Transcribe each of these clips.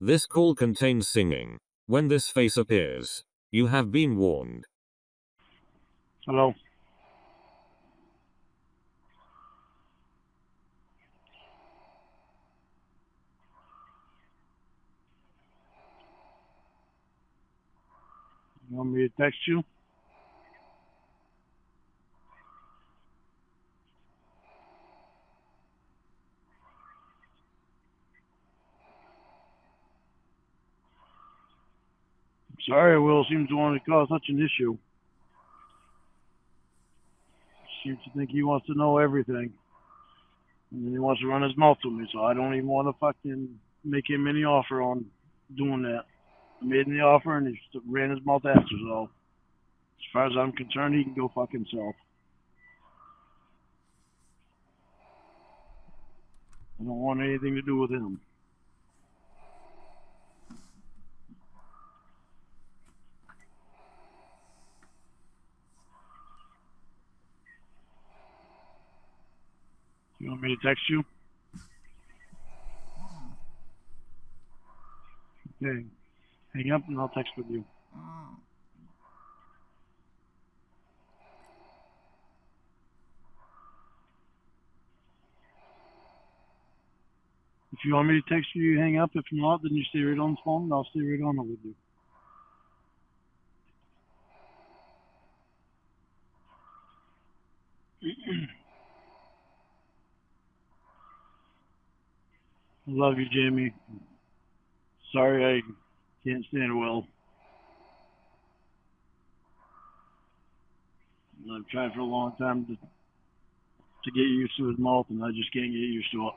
This call contains singing. When this face appears, you have been warned. Hello. You want me to text you? Sorry, Will seems to want to cause such an issue. Seems to think he wants to know everything. And then he wants to run his mouth to me, so I don't even want to fucking make him any offer on doing that. I made him the offer and he just ran his mouth after, so as far as I'm concerned, he can go fuck himself. I don't want anything to do with him. You want me to text you? Okay. Hang up and I'll text with you. If you want me to text you, you hang up. If not, then you stay right on the phone and I'll stay right on it with you. I love you, Jamie. Sorry I can't stand Will. I've tried for a long time to get used to his mouth, and I just can't get used to it.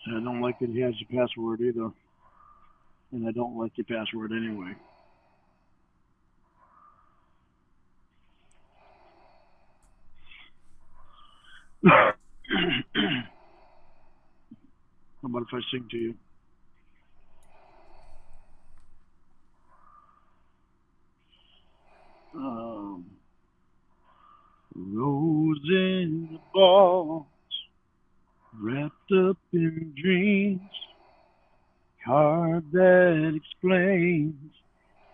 I don't like that he has your password either. And I don't like your password anyway. How about if I sing to you? Rose in the balls, wrapped up in dreams, card that explains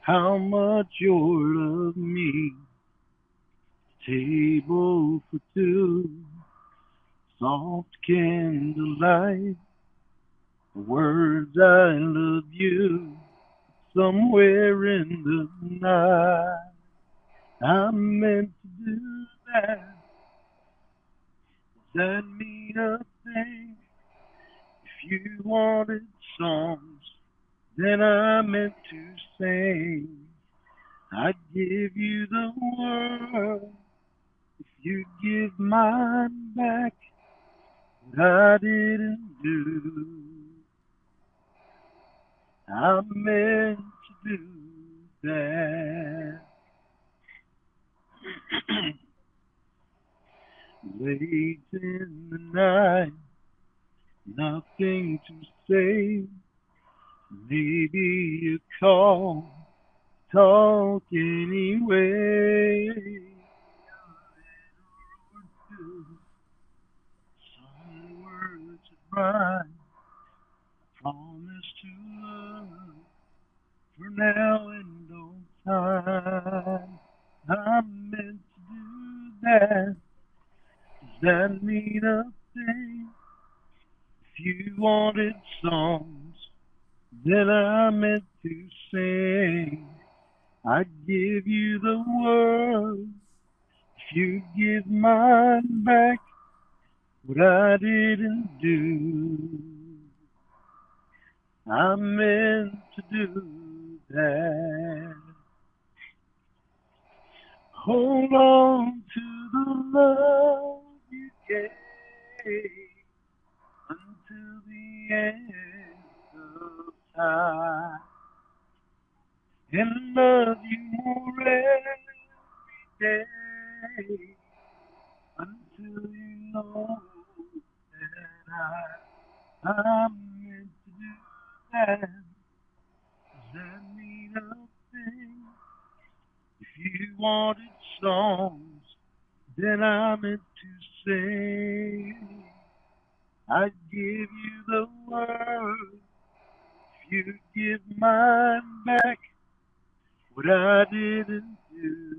how much you love me. Table for two, soft candlelight, words I love you, somewhere in the night. I meant to do that. Does that mean a thing? If you wanted songs, then I meant to sing. I'd give you the world if you'd give mine back. What I didn't do, I meant to do that. Late in the night, nothing to say. Maybe a call, talk anyway. Some words of mine, promise to love for now and all time. I meant to do that. Does that mean a thing? If you wanted songs, then I meant to sing. I'd give you the world if you give mine back. What I didn't do, I meant to do that. Hold on to the love you gave until the end of time, and love you more every day until you know that I meant to do Does that mean a thing? If you wanted songs, then I meant to say I'd give you the world if you'd give mine back what I didn't do.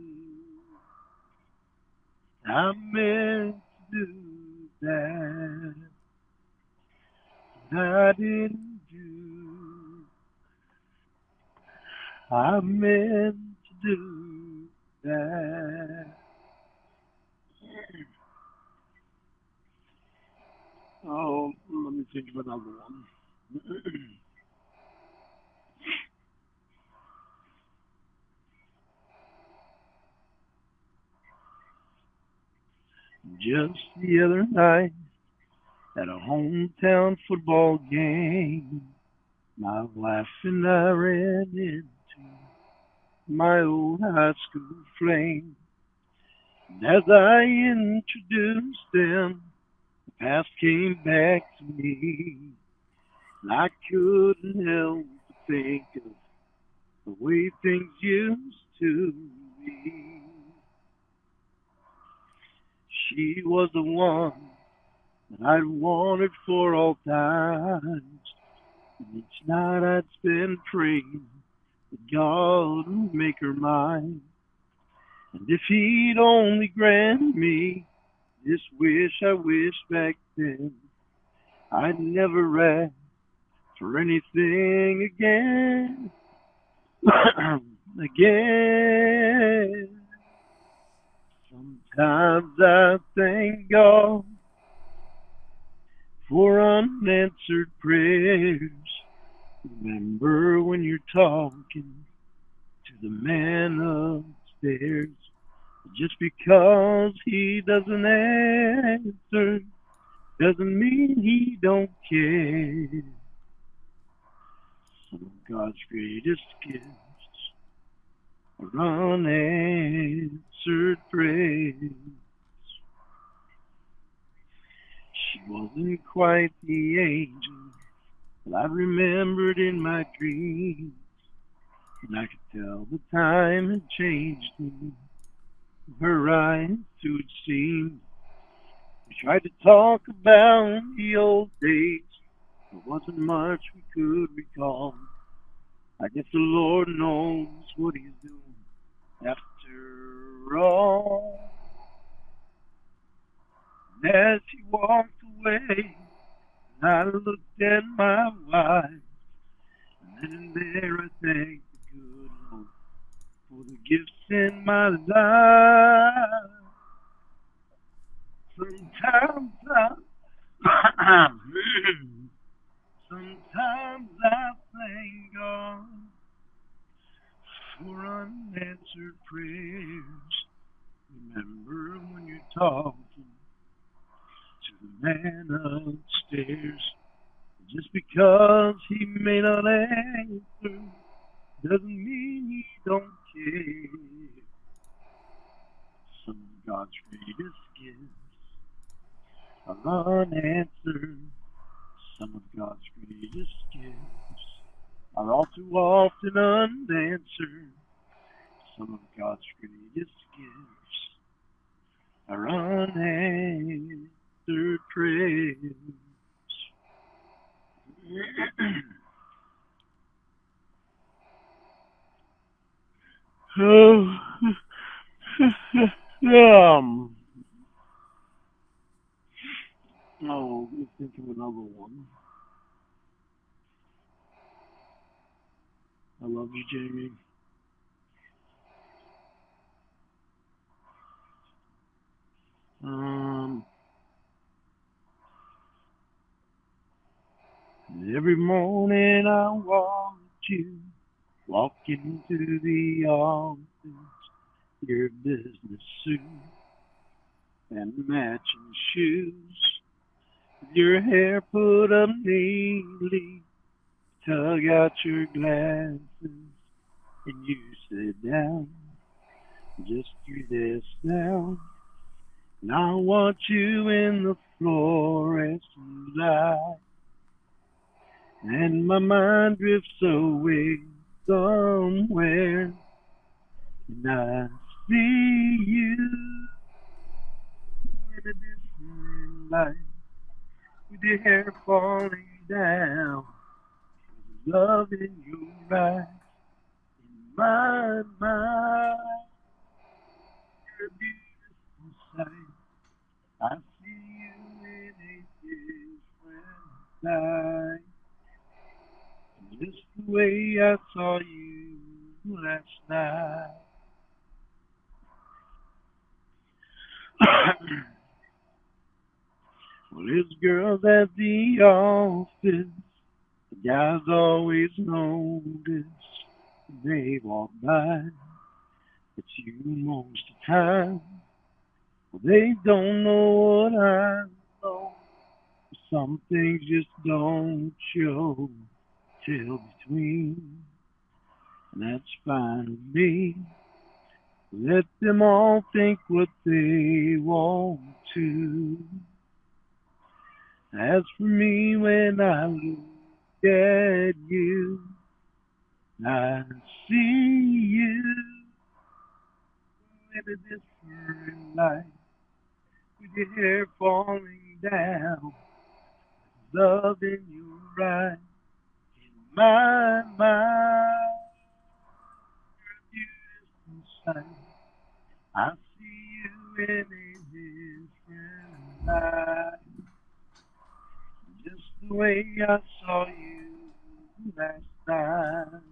I meant to do that, but I didn't do. I meant to do that. Oh, let me think of another one. Just the other night at a hometown football game, my wife and I ran into my old high school flame. And as I introduced them, the past came back to me, and I couldn't help but think of the way things used to be. She was the one that I'd wanted for all times, and each night I'd spend praying that God would make her mine. And if He'd only grant me this wish I wished back then, I'd never ask for anything again. Again. Sometimes I thank God for unanswered prayers. Remember when you're talking to the man upstairs. Just because he doesn't answer doesn't mean he don't care. Some of God's greatest gifts are unanswered prayers. She wasn't quite the angel that I remembered in my dreams, and I could tell the time had changed me. Her eyes, too, it seemed. We tried to talk about the old days. There wasn't much we could recall. I guess the Lord knows what He's doing after all. And as she walked away, I looked at my wife, and then and there I thanked the good Lord for the gifts in my life. Sometimes sometimes I thank God for unanswered prayers. Remember when you're talking to the man upstairs. Just because he may not answer doesn't mean he don't care. Some of God's greatest gifts are unanswered. Some of God's greatest gifts are all too often unanswered. Some of God's greatest gifts are unanswered prayers. Oh, let me think of another one. I love you, Jamie. Every morning I watch you walk into the office, your business suit and matching shoes, with your hair put up neatly, tug out your glasses, and you sit down, just 3 desks down. And I watch you in the fluorescent light, and my mind drifts away somewhere, and I see you in a different light, with your hair falling down, love in your eyes, in my mind, you're a beautiful sight. I see you in a different light, just the way I saw you last night. Well, it's girls at the office, the guys always notice they walk by. It's you most of the time. Well, they don't know what I know. Some things just don't show till between, and that's fine with me. Let them all think what they want to. As for me, when I look at you, I see you in a different light, with your hair falling down, love in your eyes, in my mind, beautiful sight. I see you in a different light, just the way I saw you last night.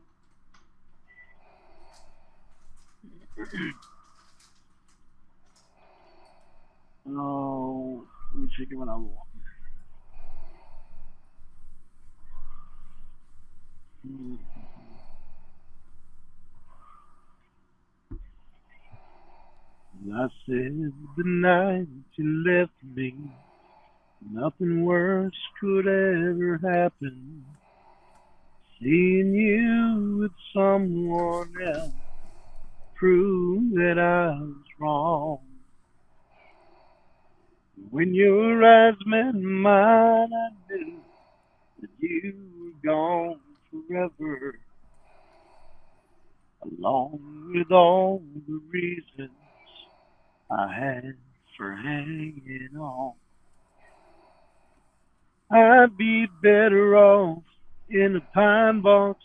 Oh, let me check it when I walk. I said the night you left me, nothing worse could ever happen. Seeing you with someone else proved that I was wrong. When your eyes met mine, I knew that you were gone forever, along with all the reasons I had for hanging on. I'd be better off in a pine box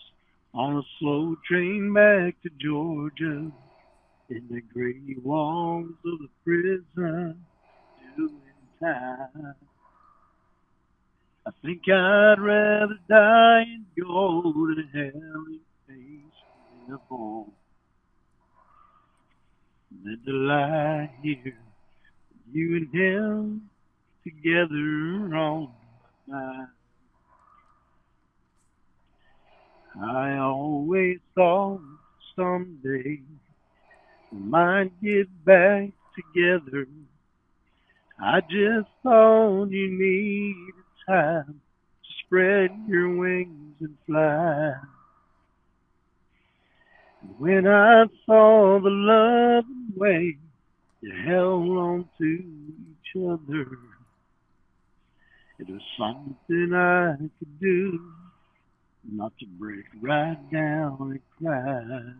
on a slow train back to Georgia, in the gray walls of the prison, doing time. I think I'd rather die and go to hell and face the devil than to lie here, you and him together on my mind. I always thought someday we might get back together. I just thought you needed time to spread your wings and fly. And when I saw the loving way you held on to each other, it was something I could do, not to break right down and cry.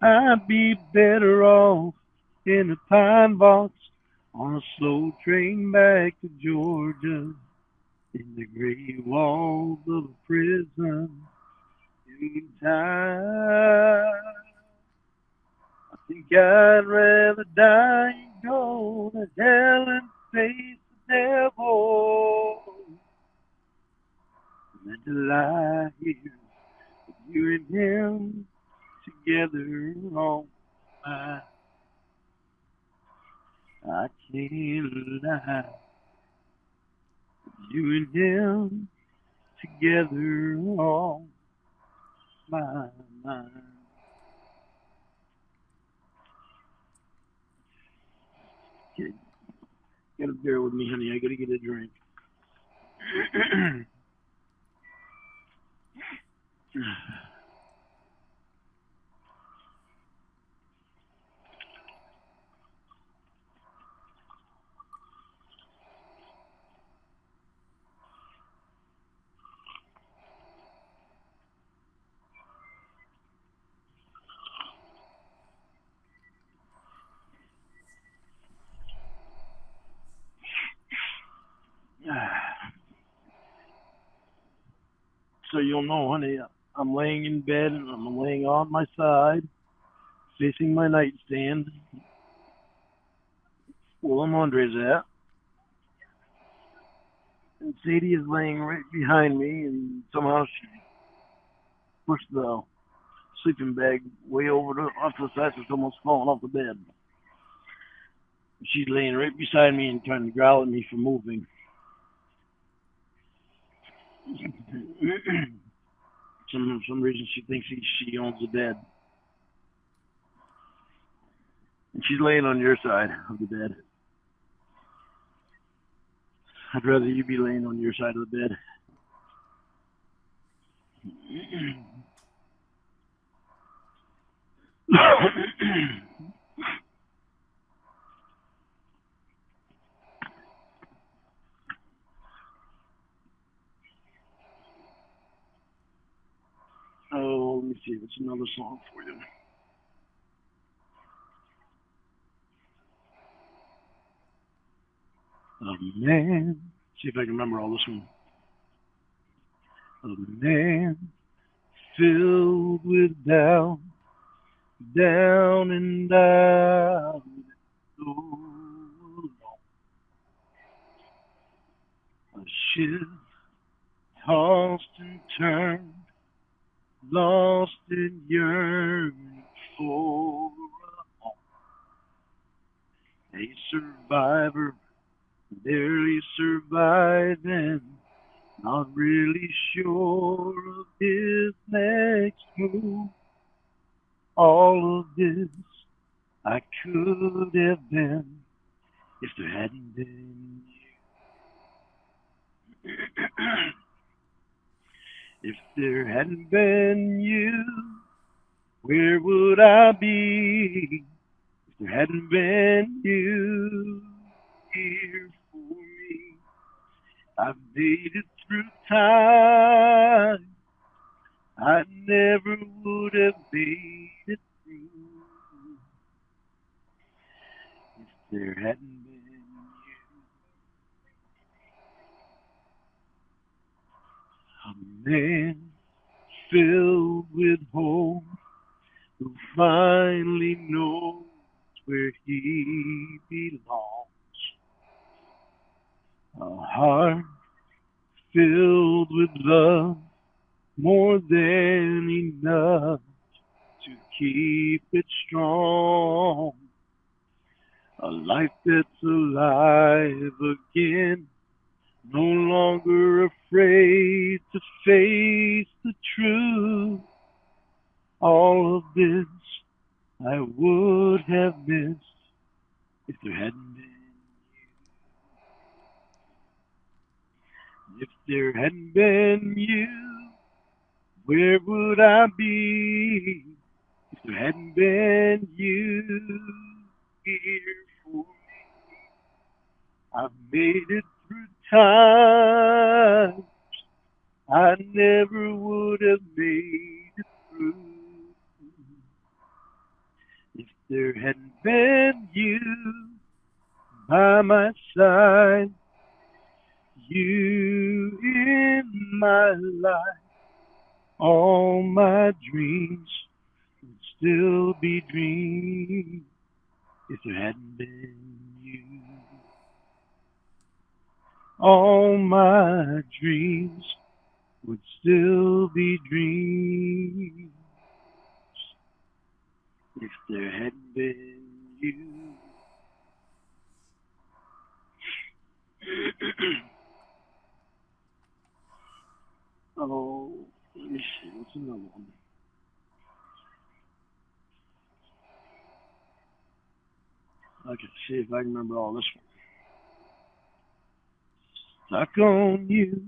I'd be better off in a pine box on a slow train back to Georgia, in the gray walls of a prison in time. I think I'd rather die and go to hell and face the devil than to lie here with you and him together on my. I can't lie with you and him together on my mind. Okay, gotta bear with me, honey. I gotta get a drink. so you'll know, honey, I'm laying in bed and I'm laying on my side, facing my nightstand, where Lamondra's at. And Sadie is laying right behind me, and somehow she pushed the sleeping bag way over off to the side, so it's almost falling off the bed. She's laying right beside me and trying to growl at me for moving. some reason she thinks she owns the bed. And she's laying on your side of the bed. I'd rather you be laying on your side of the bed. Oh, let me see. What's another song for you? A man. See if I can remember all this one. A man filled with doubt, down and out, so long. A ship tossed and turned, lost and yearning for a home. A survivor, barely surviving, not really sure of his next move. All of this I could have been if there hadn't been you. If there hadn't been you, where would I be? If there hadn't been you here for me, I've made it through time I never would have made it through if there hadn't been you. A man filled with hope who finally knows where he belongs. A heart filled with love, more than enough to keep it strong. A life that's alive again, no longer afraid to face the truth. All of this I would have missed if there hadn't been you. If there hadn't been you, where would I be? If there hadn't been you here for me, I've made it through times I never would have made it through if there hadn't been you by my side, you in my life. All my dreams would still be dreams if there hadn't been you. All my dreams would still be dreams if there hadn't been you. Oh, let me see. What's another one? I can see if I can remember all this one. Stuck on you.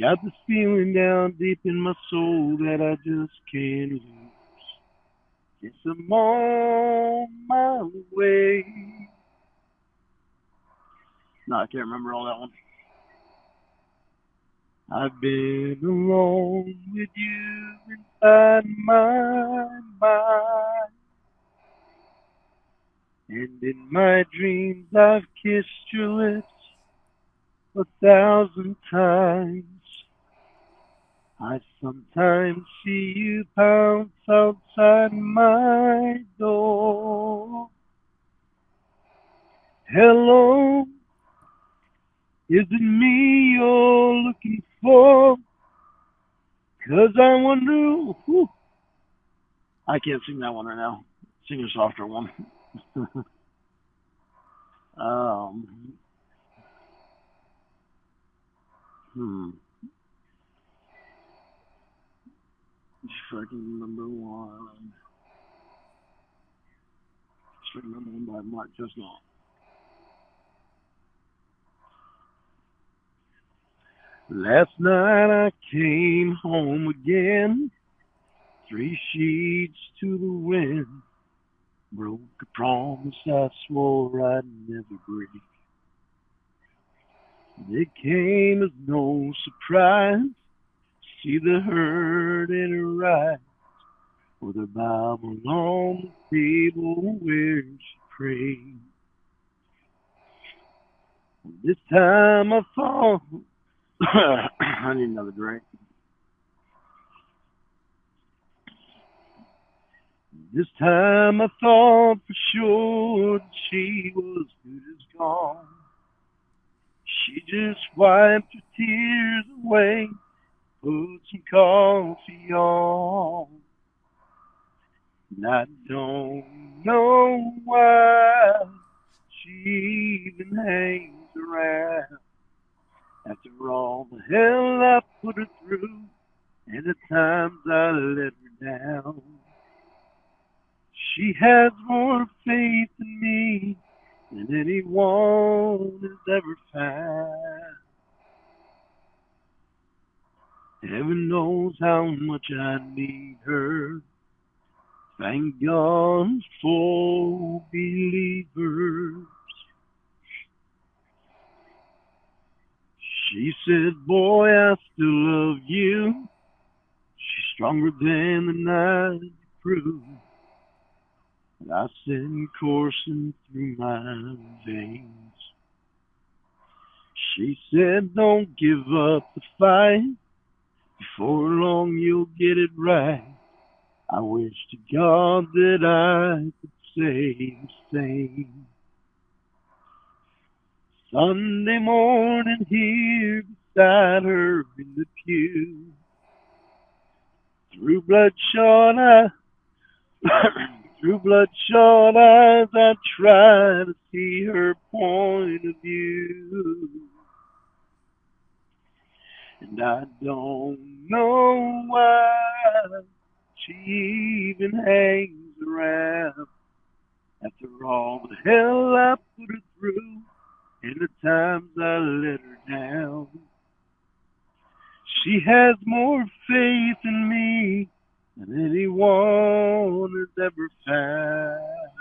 Got this feeling down deep in my soul that I just can't lose. Guess I'm on my way. No, I can't remember all that one. I've been alone with you inside my mind. And in my dreams I've kissed your lips 1,000 times. I sometimes see you pounce outside my door. Hello, is it me you're looking for? 'Cause I wonder. Whew, I can't sing that one right now. Sing a softer one. um, hmm. If I can remember one. Just remember one by Mark Chestnut. Last night I came home again, 3 sheets to the wind. Broke a promise I swore I'd never break. It came as no surprise. See the hurt in her eyes, with her Bible on the table where she prayed. This time I thought I need another drink. This time I thought for sure that she was good as gone. She just wiped her tears away, put some coffee on. And I don't know why she even hangs around. After all the hell I put her through, and the times I let her down. She has more faith in me than anyone has ever found. Heaven knows how much I need her. Thank God for believers. She said, boy, I still love you. She's stronger than the night through. I send coursing through my veins. She said, don't give up the fight. Before long you'll get it right. I wish to God that I could say the same. Sunday morning here beside her in the pew. Through bloodshot eyes, through bloodshot eyes, I try to see her point of view. And I don't know why she even hangs around. After all the hell I put her through, and the times I let her down. She has more faith in me than anyone has ever found.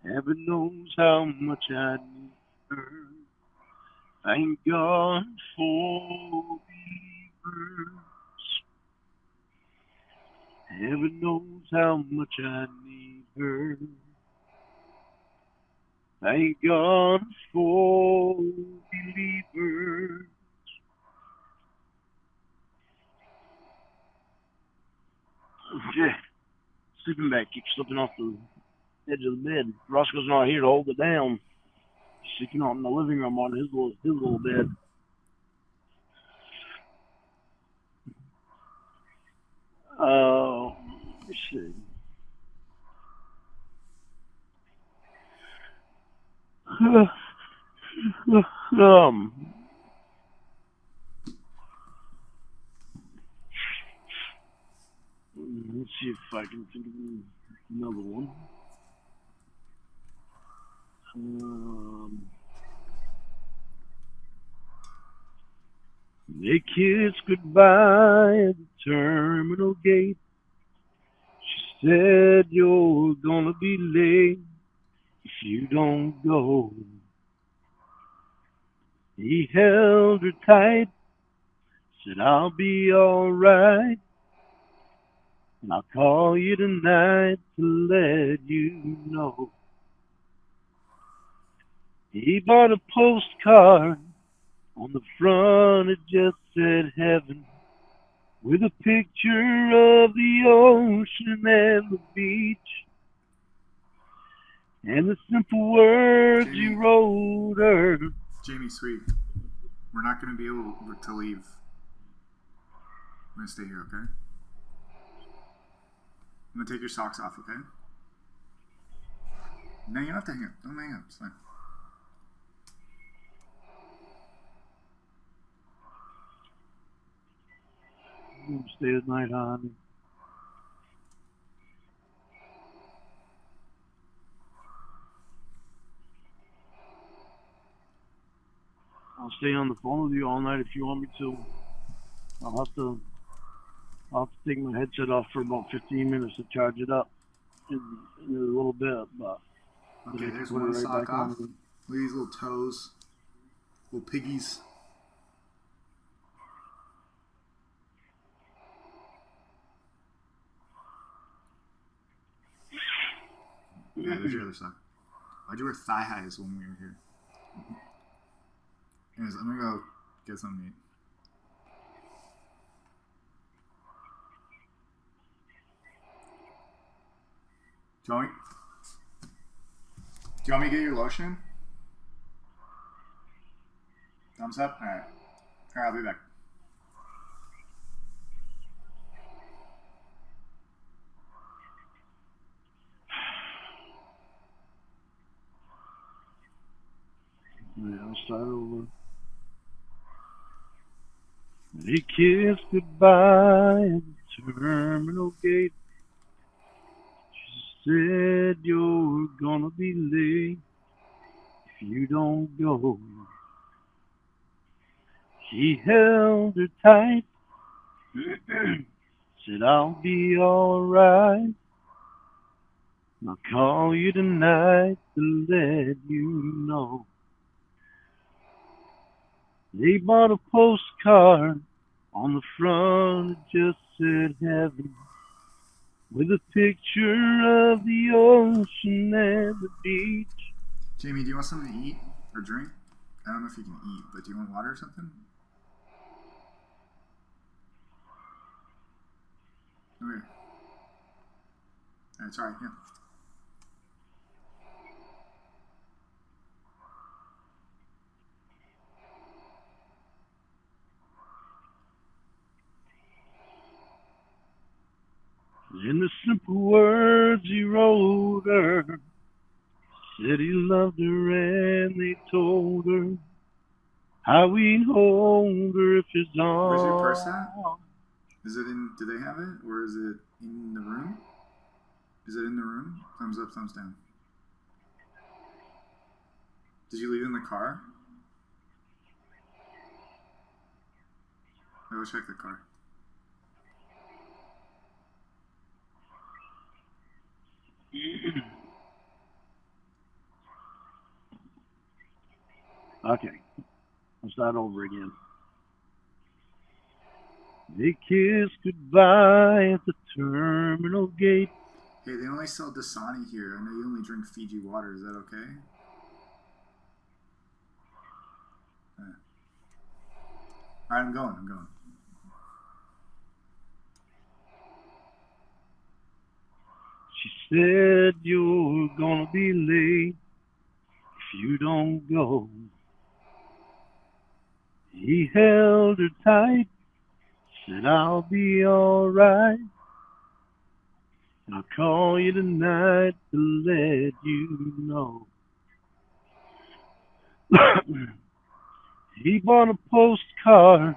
Heaven knows how much I need her. Thank God for believers. Heaven knows how much I need her. Thank God for believers. Yeah, sleeping bag keeps slipping off the edge of the bed. Roscoe's not here to hold it down. He's sleeping out in the living room on his little bed. Let me see. um, let's see if I can think of another one. They kissed goodbye at the terminal gate. She said, you're gonna be late if you don't go. He held her tight, said, I'll be alright. And I'll call you tonight to let you know. He bought a postcard On the front it just said heaven, with a picture of the ocean and the beach, and the simple words Jamie. you wrote her. Jamie, sweet. We're not going to be able to leave. I'm going to stay here, okay? I'm going to take your socks off, okay? No, you don't have to hang up. Don't hang up. It's fine. You can stay tonight, honey. I'll stay on the phone with you all night if you want me to. I'll have to take my headset off for about 15 minutes to charge it up in a little bit, but Okay, I can there's put it one right sock back on off. again. Look at these little toes. Little piggies. Yeah, there's your other sock. Why'd you wear thigh highs when we were here? Anyways, I'm gonna go get something to eat. Do you want me to get your lotion? Thumbs up? Alright. Alright, I'll be back. Yeah, I'll start over. He kissed goodbye at the terminal gate. She said you're gonna be late if you don't go. He held her tight, said I'll be alright. I'll call you tonight to let you know. They bought a postcard. On the front it just said heaven, with a picture of the ocean and the beach. Jamie, do you want something to eat or drink? I don't know if you can eat, but do you want water or something? Okay. Alright, sorry, yeah. In the simple words he wrote her, said he loved her and they told her how he'd hold her if his arms. Where's your purse at? Is it in, do they have it? Or is it in the room? Is it in the room? Thumbs up, thumbs down. Did you leave it in the car? I will check the car. Okay, I'll start over again. They kissed goodbye at the terminal gate. Hey, they only sell Dasani here. I know you only drink Fiji water. Is that okay? Alright, I'm going. She said you're gonna be late if you don't go. He held her tight, said I'll be alright. I'll call you tonight to let you know. He bought a postcard.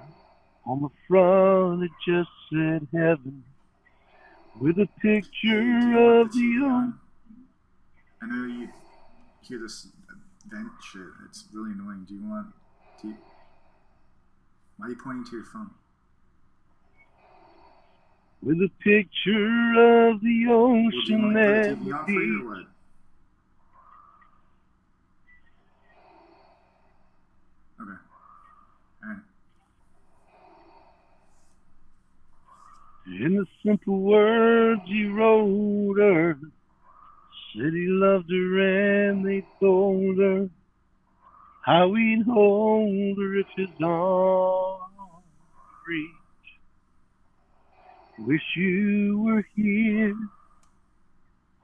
On the front it just said heaven, with a picture of the ocean. I know you hear this vent shit. It's really annoying. Do you want to... Why are you pointing to your phone? with a picture of the ocean and the beach. What? Okay. Alright. In the simple words he wrote her, said he loved her and they told her How we'd hold her if his arms reach. Wish you were here.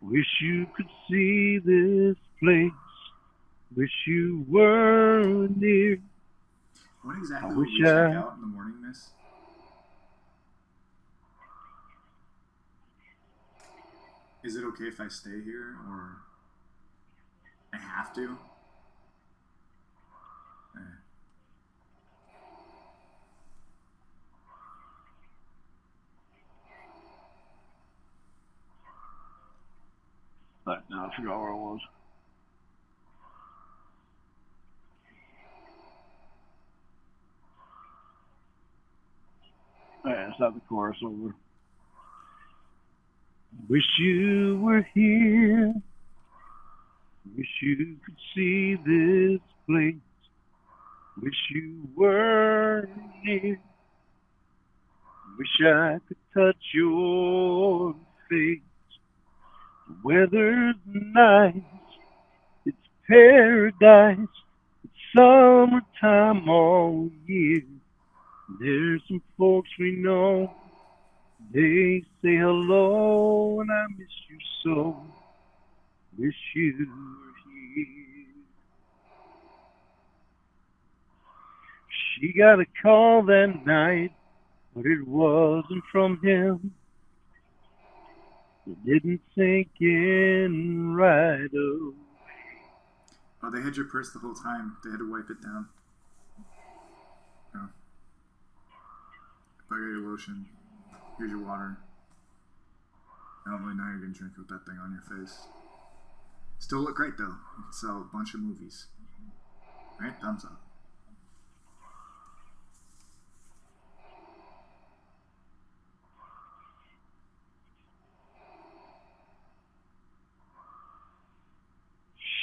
Wish you could see this place. Wish you were near. When exactly I will wish we check I- out in the morning, miss? Is it okay if I stay here, or I have to? But no, I forgot where I was. Alright, start the chorus over. Wish you were here. Wish you could see this place. Wish you were near. Wish I could touch your face. The weather's nice. It's paradise. It's summertime all year. There's some folks we know. They say hello and I miss you so. Wish you were here. She got a call that night, but it wasn't from him. It didn't sink in right away. Oh, they had your purse the whole time. They had to wipe it down. Oh. I got your lotion. Here's your water. I don't really know you're gonna drink with that thing on your face. Still look great though. You can sell a bunch of movies. Right? Thumbs up.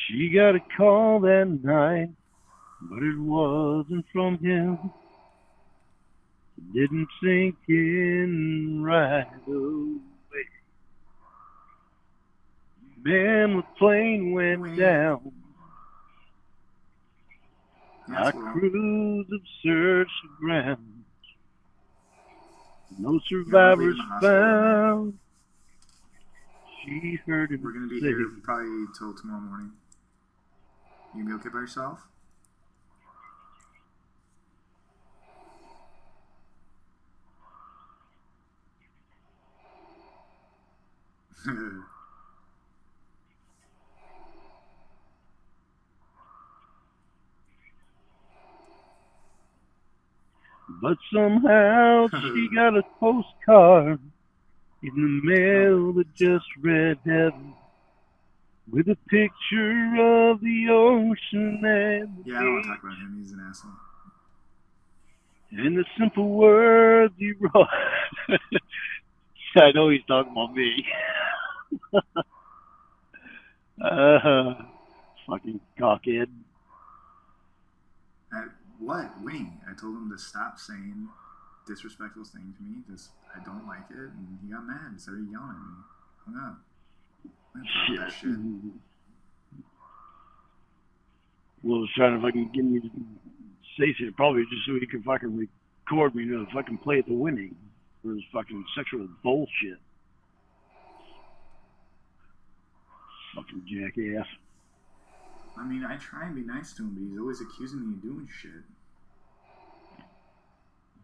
She got a call that night, but it wasn't from him. It didn't sink in right away. Man, the plane went down. Our crews have searched the ground. No survivors found. She heard him. We're gonna be say, here probably till tomorrow morning. You gonna be okay by yourself? But somehow she got a postcard in the mail that just read heaven, with a picture of the ocean and the yeah, I don't want to talk about him. He's an asshole. And the simple words he wrote. I know he's talking about me. Fucking cockhead. What? Wing. I told him to stop saying disrespectful things to me. Just, I don't like it. And he got mad and started yelling at me. Hung up. Shit. That shit. Well, was trying to fucking get me to say shit, probably just so he could fucking record me to fucking play at the winning for his fucking sexual bullshit. Fucking jackass. I mean, I try and be nice to him, but he's always accusing me of doing shit.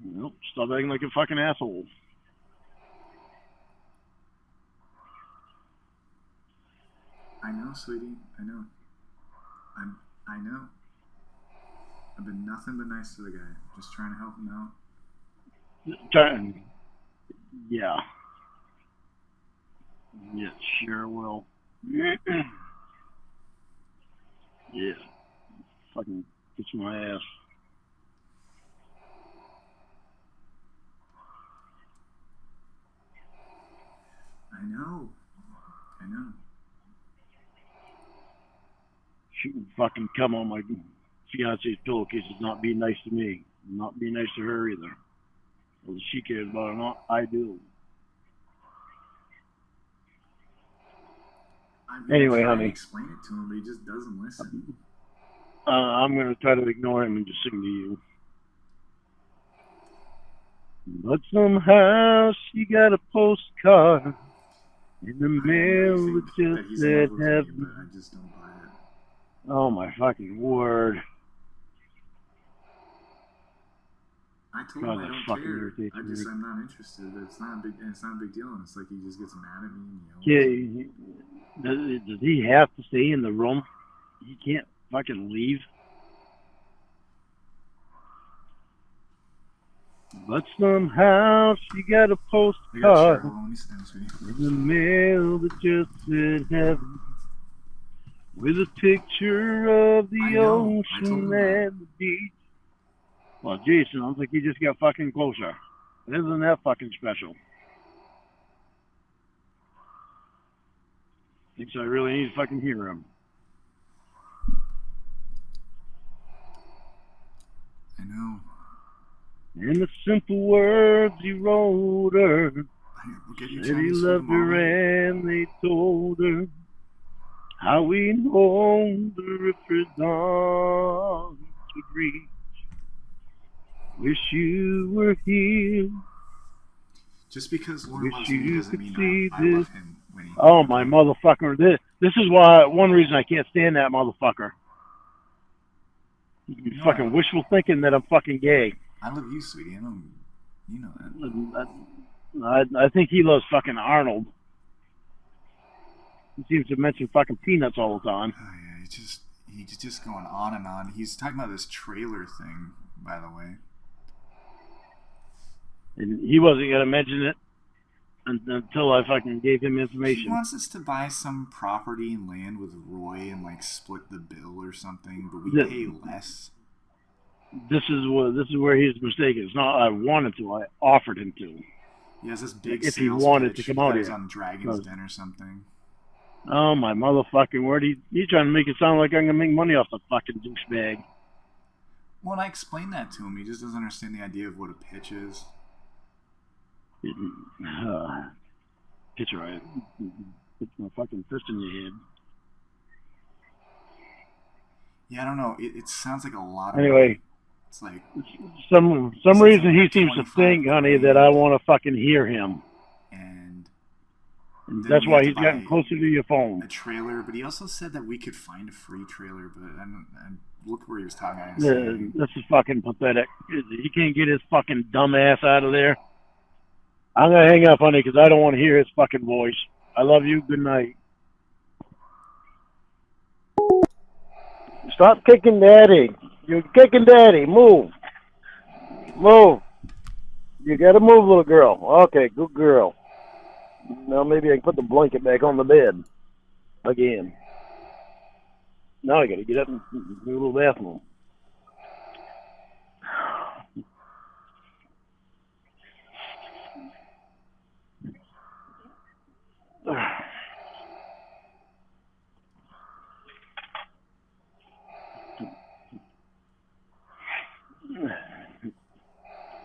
Nope, stop acting like a fucking asshole. I know, sweetie. I know. I know. I've been nothing but nice to the guy. Just trying to help him out. Yeah. Yeah, sure will. Yeah. Fucking gets my ass. I know. She can fucking come on my fiance's pillowcases, not be nice to me. Not be nice to her either. Whether she cares about it or not, I do. I mean, anyway, I try honey. to explain it to him, but he just doesn't listen. I'm going to try to ignore him and just sing to you. But somehow she got a postcard in the mail that just he's in said love with me, heaven. but I just don't buy it. Oh my fucking word. I told him I don't fucking care. irritates me. I'm not interested. It's not a big deal. And it's like he just gets mad at me and Yeah, does he have to stay in the room? He can't fucking leave. But somehow she got a postcard in the mail that just said heaven, with a picture of the ocean and the beach. Well, Jason, I think he just got fucking closer. Isn't that fucking special? Thinks I really need to fucking hear him. I know. In the simple words he wrote her, said he loved her and they told her how we hold her if her dawn would reach. Wish you were here. Just because Lauren loves me doesn't mean I love him. Oh my motherfucker! This is why one reason I can't stand that motherfucker. Fucking wishful thinking that I'm fucking gay. I love you, sweetie. You know that. I think he loves fucking Arnold. He seems to mention fucking peanuts all the time. Oh yeah, he's just going on and on. He's talking about this trailer thing, by the way. And he wasn't gonna mention it until I fucking gave him information. He wants us to buy some property and land with Roy and like split the bill or something, but we pay less. This is where he's mistaken. It's not I wanted to, I offered him to. He has this big if sales he wanted pitch. to come out here. He's on Dragon's Den or something. Oh my motherfucking word! He's trying to make it sound like I'm gonna make money off the fucking douchebag. When I explained that to him, he just doesn't understand the idea of what a pitch is. Pitch right. It's my fucking fist in your head. Yeah, I don't know. It sounds like a lot of anyway. Money. It's like some reason he seems to think, honey, that I want to fucking hear him, and that's why he's gotten closer to your phone. A trailer, but he also said that we could find a free trailer. But and look where he was talking. This is fucking pathetic. He can't get his fucking dumb ass out of there. I'm gonna hang up, honey, because I don't want to hear his fucking voice. I love you. Good night. Stop kicking daddy. You're kicking daddy. Move. Move. You gotta move, little girl. Okay, good girl. Now maybe I can put the blanket back on the bed. Again. Now I gotta get up and do a little bathroom.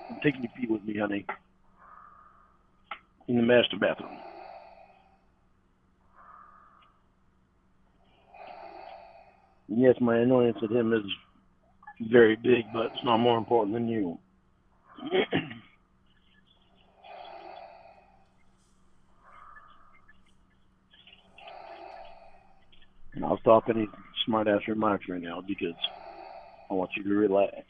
I'm taking you pee with me, honey. In the master bathroom. Yes, my annoyance at him is very big, but it's not more important than you. And I'll stop any smart-ass remarks right now because I want you to relax.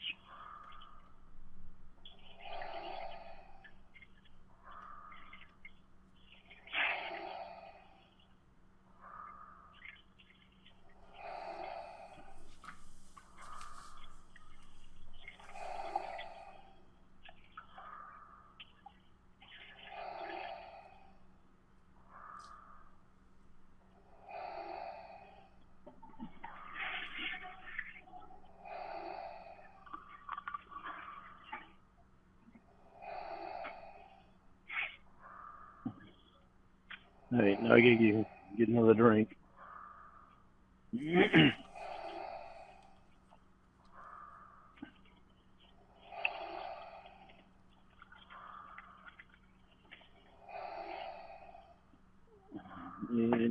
All right, now I gotta get another drink. And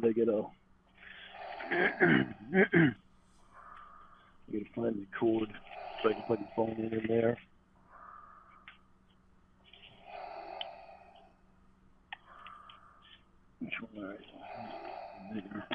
I gotta gotta find the cord so I can put the phone in there. Which one? All right. There.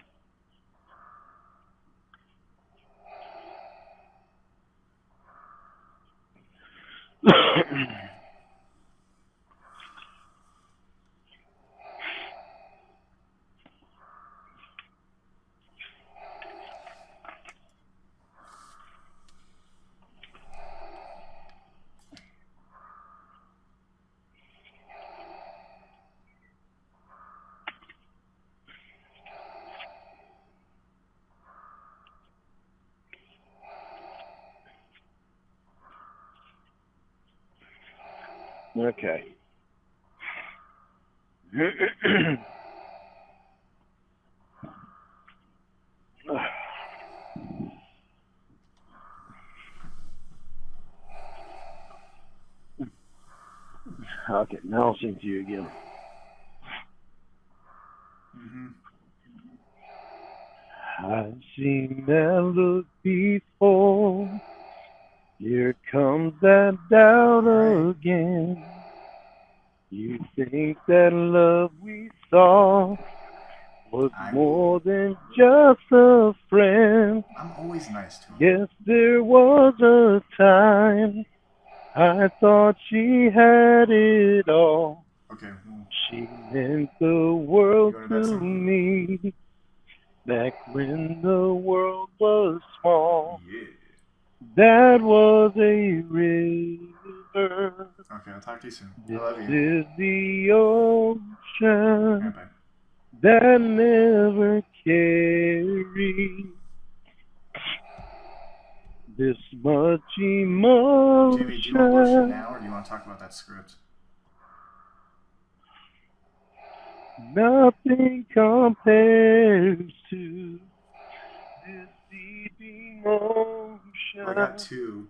Okay. Okay, now I'll sing to you again. I've seen that look before. Here comes that doubt again. You think that love we saw was more than just a friend. I'm always nice to him. Yes, there was a time I thought she had it all. Okay. Well, she meant the world to me. me. Back when the world was small. Yeah. That was a river. Okay, I'll talk to you soon. This I love you. is the ocean. Okay, bye. That never carried this much emotion. Jimmy, do you want bullshit now, or do you want to talk about that script? Nothing compares to this deep emotion. I got two.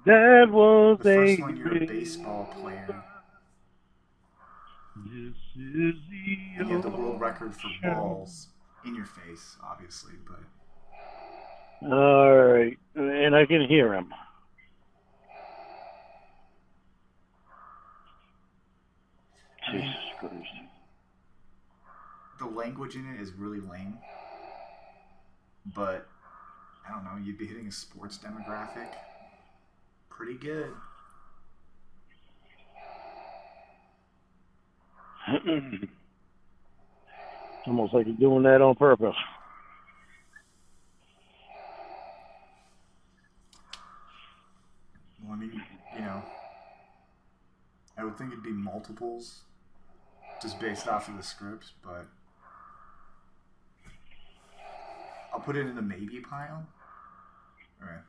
That was the first one, you're a baseball player. This is the and you have the world record for balls in your face, obviously, but. All right, and I can hear him. Jesus Christ. The language in it is really lame, but I don't know, you'd be hitting a sports demographic pretty good. It's almost like you're doing that on purpose. Well, I mean, I would think it'd be multiples just based off of the script, but I'll put it in the maybe pile. All right.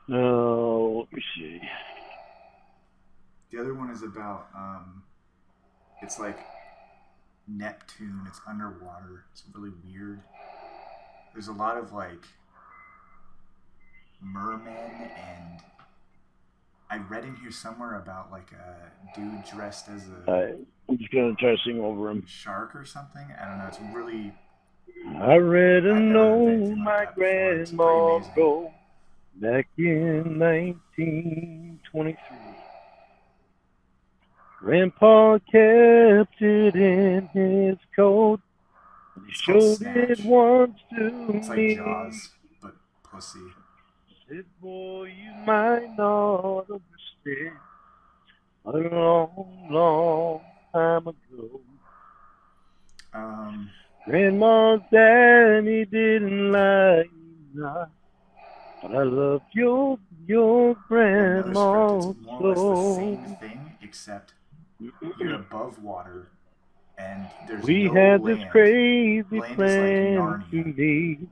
Let me see. The other one is about, it's like Neptune. It's underwater. It's really weird. There's a lot of like mermen, and I read in here somewhere about like a dude dressed as a I'm just gonna try to sing over him. Shark or something. I don't know. It's really. I read and know my like grandma go back in 1923. Grandpa kept it in his coat. He showed it once to it's me. Like Jaws, but pussy. Said, boy, you might not understand. A long, long time ago. Grandma's daddy didn't like me, but I loved your grandma. It's more or less the same thing, except you're above water, and there's we no had land. This crazy land plan like to meet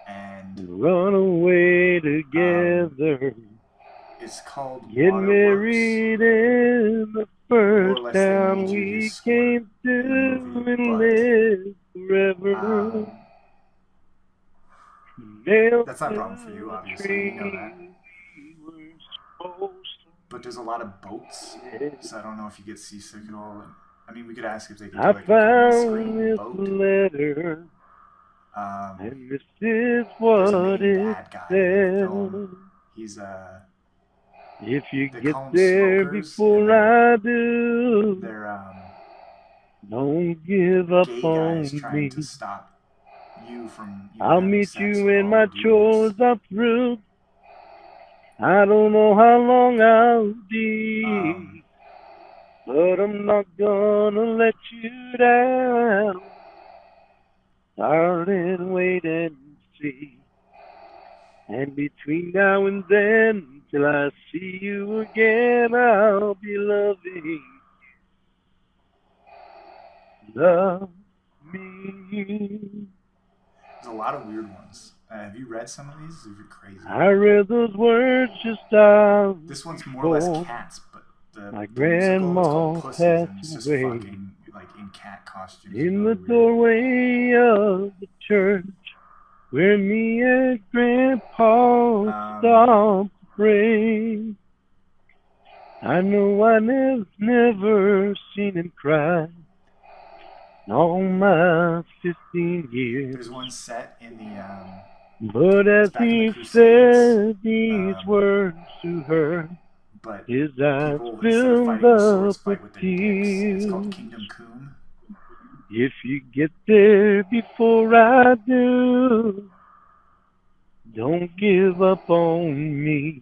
and run away together. It's called Get Waterworks. Married in the first town we came to and live forever. That's not a problem for you, obviously. You know that. We were supposed to but there's a lot of boats, so I don't know if you get seasick at all. I mean, we could ask if they could do I like a green found screen this boat. letter, Um, and this is there's a what main it bad guy in the said. film. He's If you they get call 'em there smokers, before and I do, they're don't give up gay on guys trying me. to stop you from either I'll having meet sex you or when all my the dudes. chores are through. I don't know how long I'll be, but I'm not gonna let you down. Darling, wait and see. And between now and then, till I see you again, I'll be loving. Love me. There's a lot of weird ones. Have you read some of these? These are crazy. I read those words just out. This one's more or less cats, but My the musical is called grandma Pussies, and it's passed just away fucking like in cat costumes. in really the weird. doorway of the church where me and Grandpa stopped to pray. I know I never seen him cry in all my 15 years. There's one set in the But as back in the he Crusades, said these words to her, but his eyes people, instead of filled fighting the swords, up fight with with their dicks. It's called tears. Kingdom Coon. If you get there before I do, don't give up on me.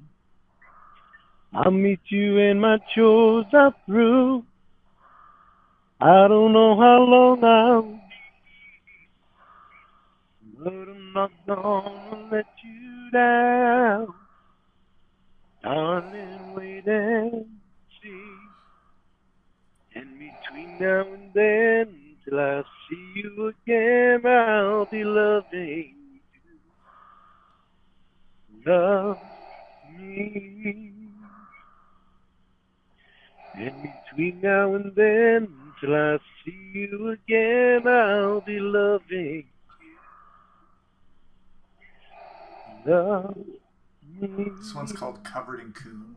I'll meet you when my chores are through. I don't know how long I'll be, but I'm not gonna let you down. Darling, wait and see. And between now and then, till I see you again, I'll be loving you. Love me. And between now and then, till I see you again, I'll be loving you. Love me. This one's called Covered in Coon.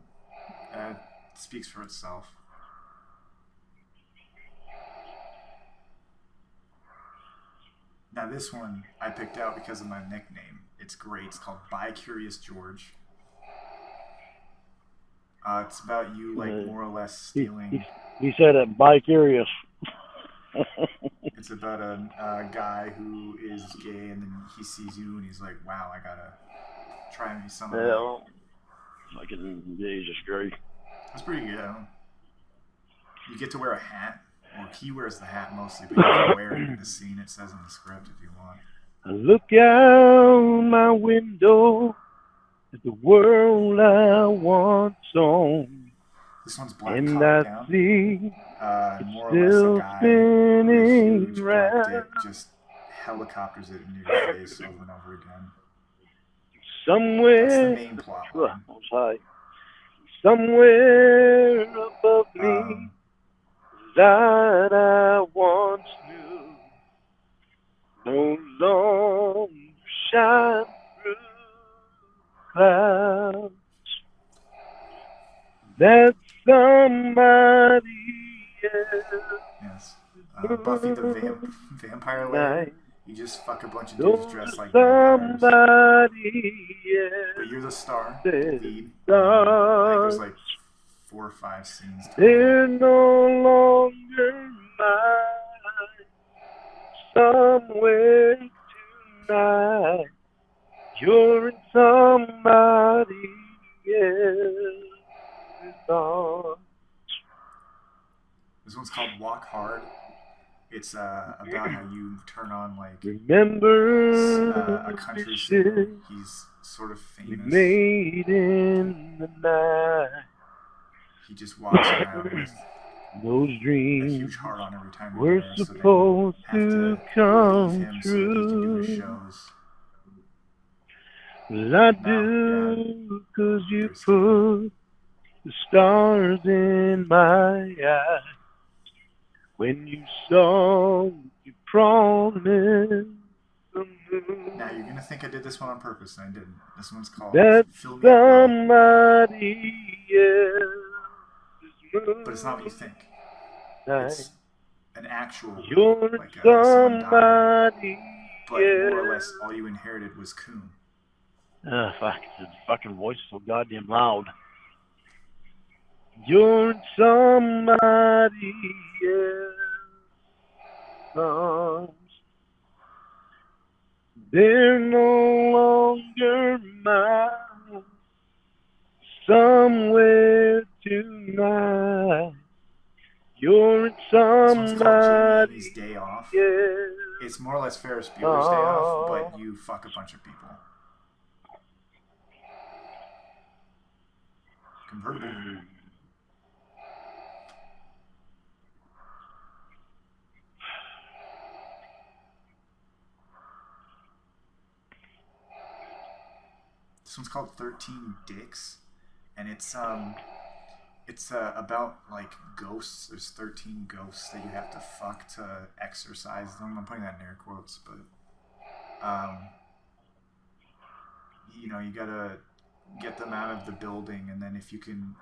It speaks for itself. Now this one I picked out because of my nickname. It's great. It's called By Curious George. It's about you, like, more or less stealing. He said it, by curious. It's about a guy who is gay, and then he sees you, and he's like, "Wow, I gotta try and be somebody." Yeah, fucking Jesus Christ. That's pretty good. You get to wear a hat. Well, he wears the hat mostly, but you can wear it in the scene. It says in the script if you want. I look out my window at the world I once owned, This one's Black and Hawk I Down. see More or still less a guy with a spinning huge black round. dick just helicopters it into your face over and over again. Somewhere, That's the main plot line. Somewhere above me that I once knew, no longer shine through clouds. That's somebody else. Yes. Buffy the Vampire Slayer. You just fuck a bunch of dudes dressed like vampires. But you're the star, the lead. There's like 4 or 5 scenes. They're no longer mine. Somewhere tonight, you're in somebody else's arms. This one's called Walk Hard. It's about how you turn on, like, remember a country singer. He's sort of famous. Made in the night. He just walks around with those dreams a huge heart on every time we're there, supposed so they have to to come leave him true. so he can do his shows. Well, I do, 'cause you put the stars in my eyes. When you saw, you promised Now you're gonna think I did this one on purpose, and I didn't. This one's called That Fill Me Up Love. somebody else. But it's not what you think. Night. It's an actual, You're like someone died, somebody but more or less all you inherited was Coon. Fuck, the fucking voice is so goddamn loud. You're somebody else's songs. They're no longer mine. Somewhere tonight. You're This one's called Jimmy and somebody His Day Off. else's. It's more or less Ferris Bueller's Day Off, but you fuck a bunch of people. Convertible. This one's called 13 Dicks, and it's about like ghosts. There's 13 ghosts that you have to fuck to exorcise them. I'm putting that in air quotes, but you gotta get them out of the building, and then if you can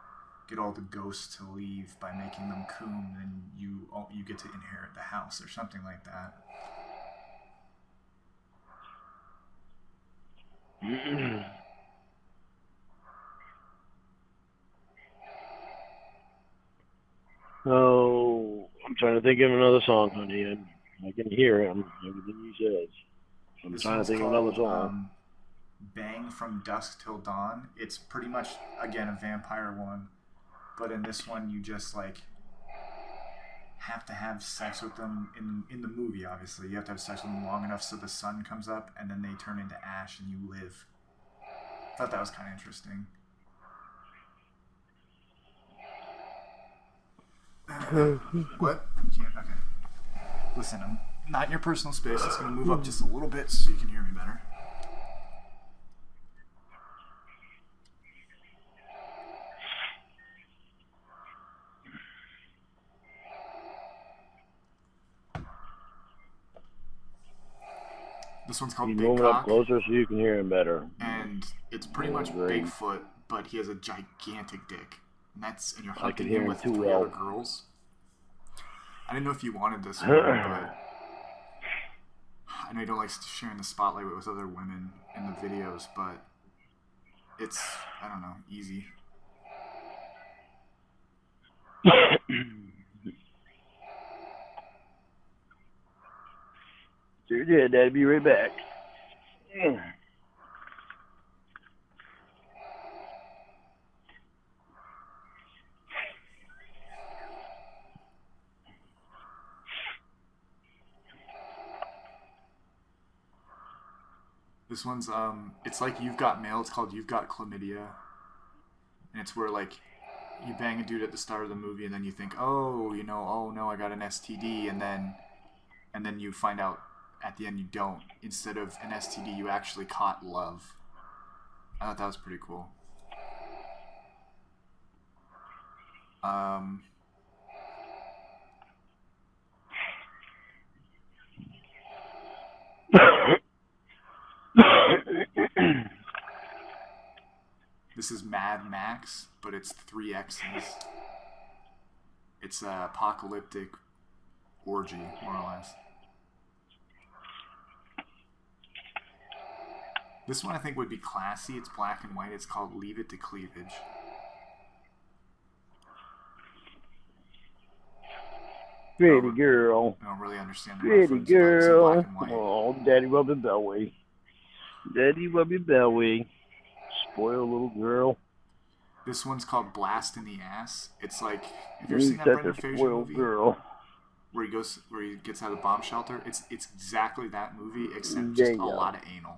get all the ghosts to leave by making them coom, then you get to inherit the house or something like that. Oh, I'm trying to think of another song, honey, and I can hear him, everything he says. I'm trying to think of another song. Bang from Dusk Till Dawn. It's pretty much, again, a vampire one, but in this one you just like have to have sex with them in the movie. Obviously, you have to have sex with them long enough so the sun comes up and then they turn into ash and you live. I thought that was kind of interesting. What? You can't? Okay. Listen, I'm not in your personal space. It's going to move up just a little bit so you can hear me better. This one's called He's Big moving Cock. up closer so you can hear him better. And it's pretty much Bigfoot, but he has a gigantic dick. And you're hunting him with three other girls. I didn't know if you wanted this one, but I know you don't like sharing the spotlight with other women in the videos, but it's, I don't know, easy. Sure did. That'll be right back. This one's, it's like You've Got Mail. It's called You've Got Chlamydia. And it's where, like, you bang a dude at the start of the movie and then you think, oh no, I got an STD. And then you find out at the end you don't. Instead of an STD, you actually caught love. I thought that was pretty cool. This is Mad Max, but it's 3 X's. It's an apocalyptic orgy, more or less. This one I think would be classy. It's black and white. It's called Leave It to Cleavage. Pretty girl. I don't really understand the Pretty reference, but it's in girl. black and white. Oh, daddy rub your belly. Daddy rub your belly. Spoiled little girl. This one's called Blast in the Ass. It's like, have you ever seen that Brendan Fraser movie? Girl. Where he gets out of the bomb shelter? It's exactly that movie, except just a lot of anal.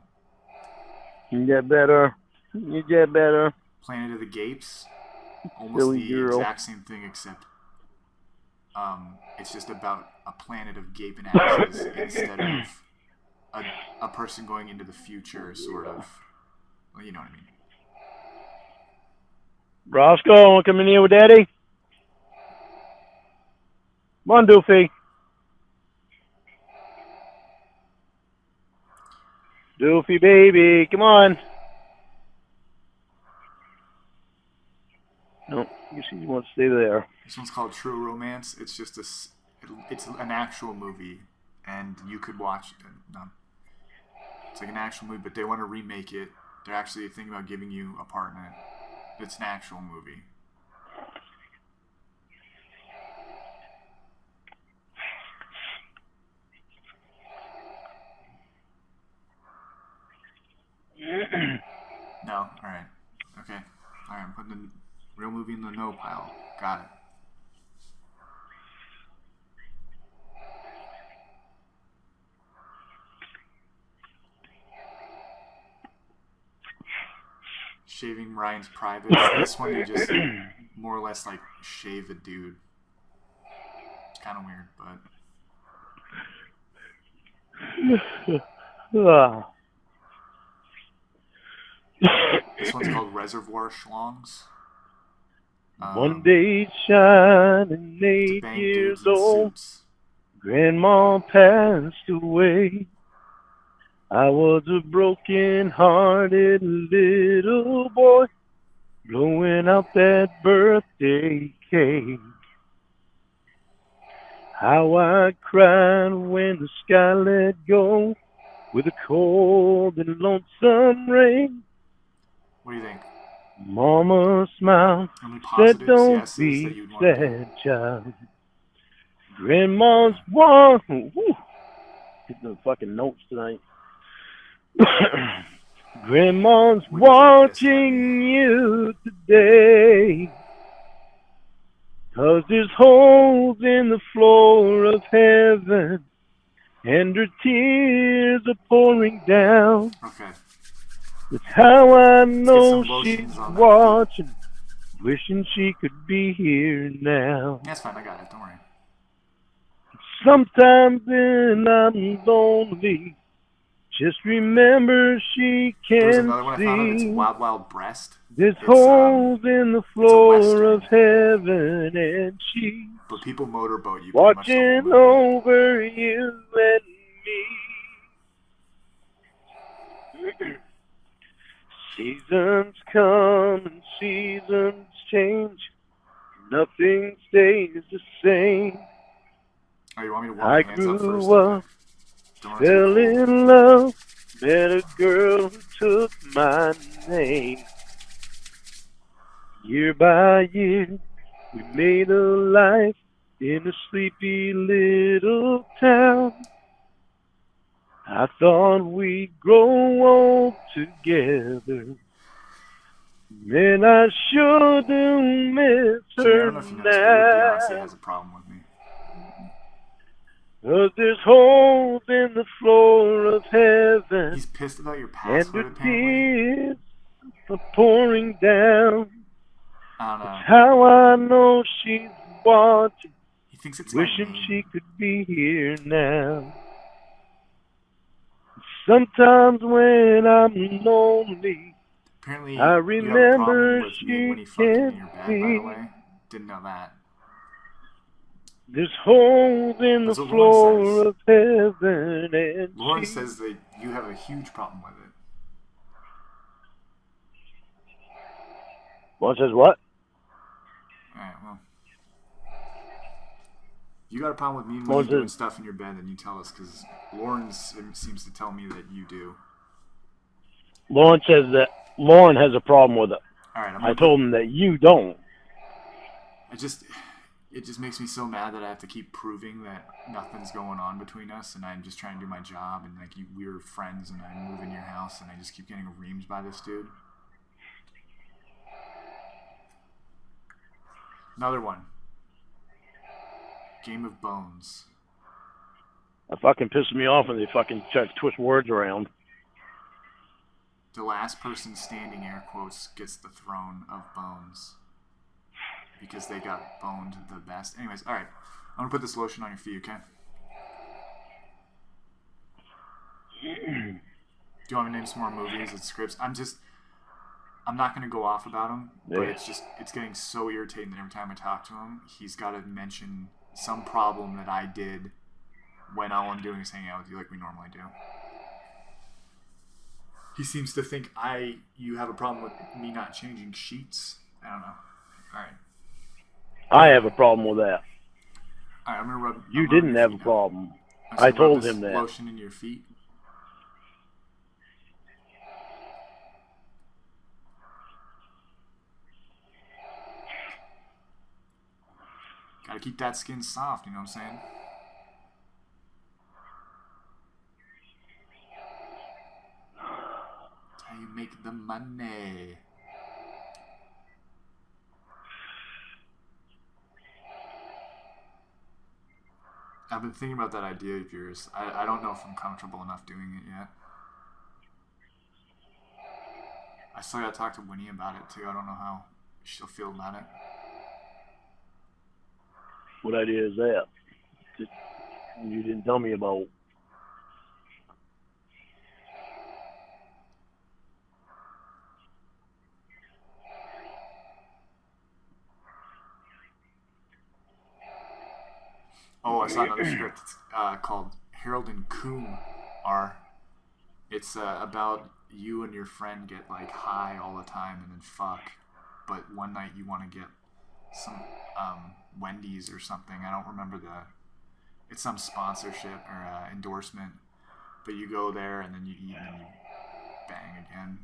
You get better. You get better. Planet of the Gapes. Almost Silly the girl. exact same thing, except it's just about a planet of gaping asses instead of a person going into the future, sort of. Well, you know what I mean. Roscoe, want to come in here with Daddy? Come on, Doofy. Doofy baby, come on. No, I guess he wants to stay there. This one's called True Romance. It's just it's an actual movie, and you could watch it. No, it's like an actual movie, but they want to remake it. They're actually thinking about giving you a part in it. It's an actual movie. No? Alright. Okay. Alright, I'm putting the real movie in the no pile. Got it. Shaving Ryan's privates. This one you just more or less like shave a dude. It's kind of weird, but... This one's called Reservoir Schlongs. One day shining 8 years old, Grandma passed away. I was a broken-hearted little boy, blowing out that birthday cake. How I cried when the sky let go with a cold and lonesome rain. What do you think? Mama smiled, said, "Don't be sad, child." Grandma's getting the fucking notes tonight. Grandma's watching you today, 'cause there's holes in the floor of heaven, and her tears are pouring down. Okay. That's how I know she's watching, wishing she could be here now. That's fine, I got it, don't worry. Sometimes when I'm lonely, just remember she can There's another one I see. found of, it's Wild Wild Breast. There's holes in the floor of heaven, and she's but people motorboat you watching over you and me. Seasons come and seasons change. Nothing stays the same. Oh, you want me to walk I my hands up first? grew up, fell in love, met a girl who took my name. Year by year, we made a life in a sleepy little town. I thought we'd grow old together, and I sure do miss her I don't know if you know this, but Beyonce has a problem with me. 'Cause there's holes in the floor of heaven. He's pissed about your password, and the apparently. tears are pouring down. I don't know. That's how I know she's watching. He thinks it's wishing she could be here now. Sometimes when I'm lonely, apparently I remember with she me when he fucked in your bed, can't by the see. way. Didn't know that. There's holes in the That's what floor of heaven, and Lauren says that you have a huge problem with it. Lauren says what? Alright, well. You got a problem with me when you're doing stuff in your bed, and you tell us, because Lauren seems to tell me that you do. Lauren says that Lauren has a problem with it. Alright, I told him that you don't. It just makes me so mad that I have to keep proving that nothing's going on between us, and I'm just trying to do my job, and like we were friends, and I move in your house, and I just keep getting reamed by this dude. Another one. Game of Bones. That fucking pisses me off when they fucking try to twist words around. The last person standing, air quotes, gets the throne of bones. Because they got boned the best. Anyways, alright. I'm going to put this lotion on your feet, okay? Do you want me to name some more movies and scripts? I'm not going to go off about them, but it's getting so irritating that every time I talk to him, he's got to mention some problem that I did when all I'm doing is hanging out with you like we normally do. He seems to think you have a problem with me not changing sheets. I don't know. All right. I have a problem with that. All right, I'm gonna rub. You didn't have a problem. I told him that. Lotion in your feet. Gotta keep that skin soft. You know what I'm saying? That's how you make the money. I've been thinking about that idea of yours. I don't know if I'm comfortable enough doing it yet. I still gotta talk to Winnie about it too. I don't know how she'll feel about it. What idea is that? You didn't tell me about. Oh, I saw another script called Harold and Coom are. It's about you and your friend get like high all the time and then fuck, but one night you want to get some Wendy's or something. I don't remember it's some sponsorship or endorsement, but you go there and then you eat and then you bang again.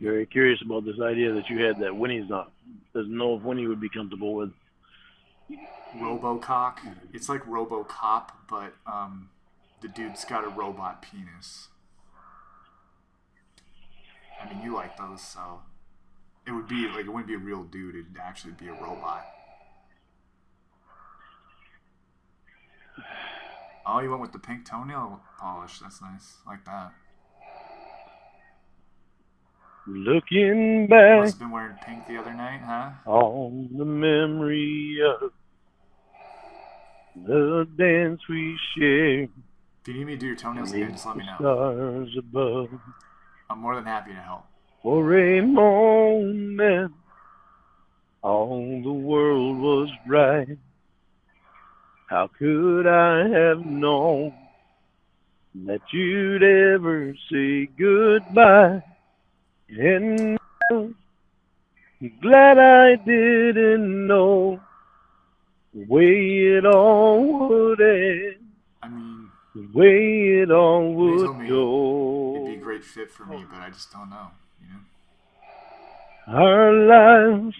Very curious about this idea that you had that Winnie's doesn't know if Winnie would be comfortable with. Robocock. It's like Robocop, but the dude's got a robot penis. I mean, you like those, so it would be like it wouldn't be a real dude; it'd actually be a robot. Oh, you went with the pink toenail polish. That's nice. I like that. Looking back. Must have been wearing pink the other night, huh? On the memory of the dance we shared. If you need me to do your toenails again, just let me know. Stars above. I'm more than happy to help. For a moment, all the world was right. How could I have known that you'd ever say goodbye? And I'm glad I didn't know the way it all would end. I mean, the way it all would go. It'd be a great fit for me, but I just don't know. You know? Our lives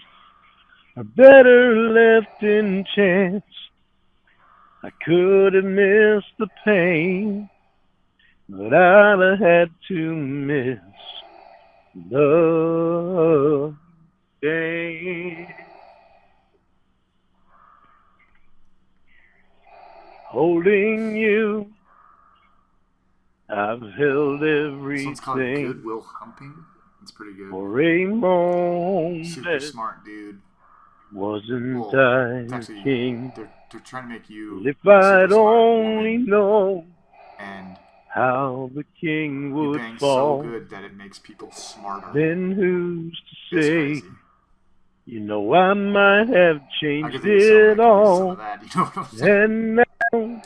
are better left in chance. I could have missed the pain, but I'd have had to miss the day. Holding you, I've held everything. This one's called Goodwill Humping. It's pretty good. For a moment, super smart dude. Wasn't I the king? They're trying to make you. If I'd only known and how the king would you bang fall, so good that it makes people smarter. Then who's to say? You know I might have changed it all. That, you know what I'm saying? And now I'm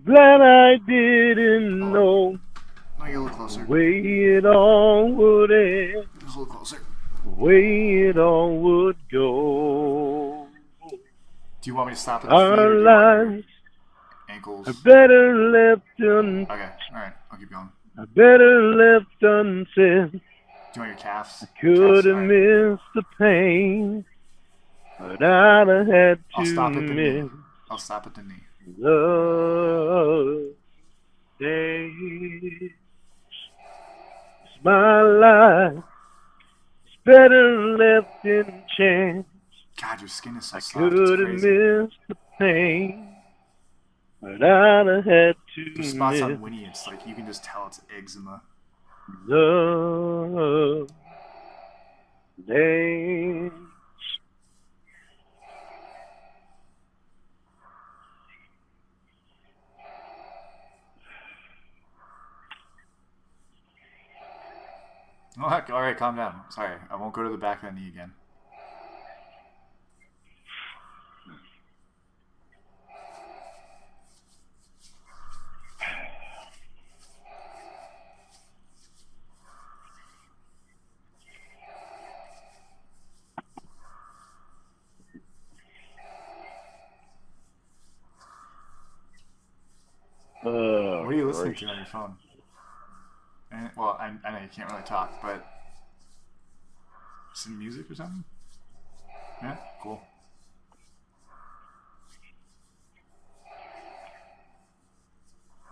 glad I didn't know no, you're a little closer. The way it all would end. Just a little closer. The way it all would go. Do you want me to stop at the Our feet or do you lives want your ankles? are better left unsaid. Okay, alright, I'll keep going. Are better left unsaid. Do you want your calves? I could have missed the pain, but I'd have had to miss. I'll stop at the knee. The days. It's my life. It's better left in chance. God, your skin is so soft. I could have missed the pain, but I'd have had to miss. The spots on Winnie, it's like you can just tell it's eczema. The days. Oh, heck, all right, calm down. Sorry, I won't go to the back of the knee again. are you listening to on your phone? And, well, I know you can't really talk, but some music or something? Yeah, cool.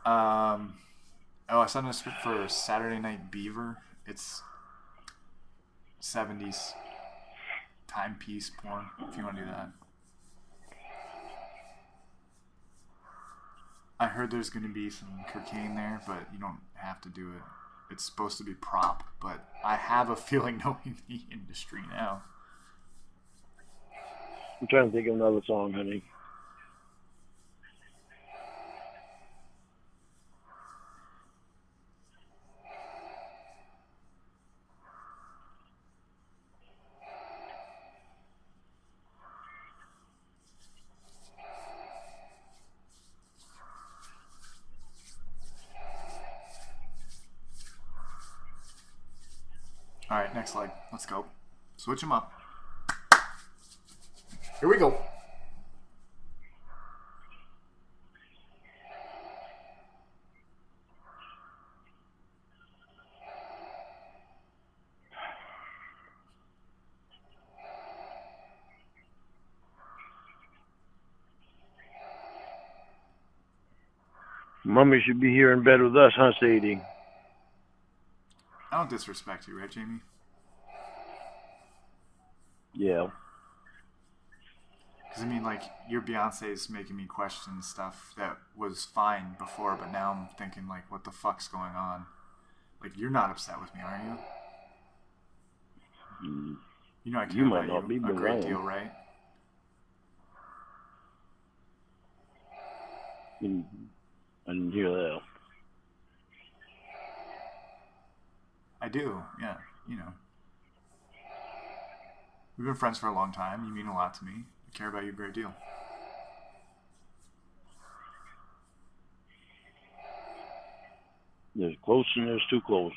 I sent a script for Saturday Night Beaver. It's 70s timepiece porn, if you want to do that. I heard there's going to be some cocaine there, but you don't have to do it. It's supposed to be prop, but I have a feeling knowing the industry now. I'm trying to think of another song, honey. Alright, next leg. Let's go. Switch them up. Here we go. Mummy should be here in bed with us, huh, Sadie? I don't disrespect you, right, Jamie? Yeah. Because, I mean, like, your Beyonce's making me question stuff that was fine before, but now I'm thinking, like, what the fuck's going on? Like, you're not upset with me, are you? You know I care might about not be, you a but great I am. deal, right? I didn't hear that. I do, yeah, you know. We've been friends for a long time. You mean a lot to me. I care about you a great deal. There's close and there's too close.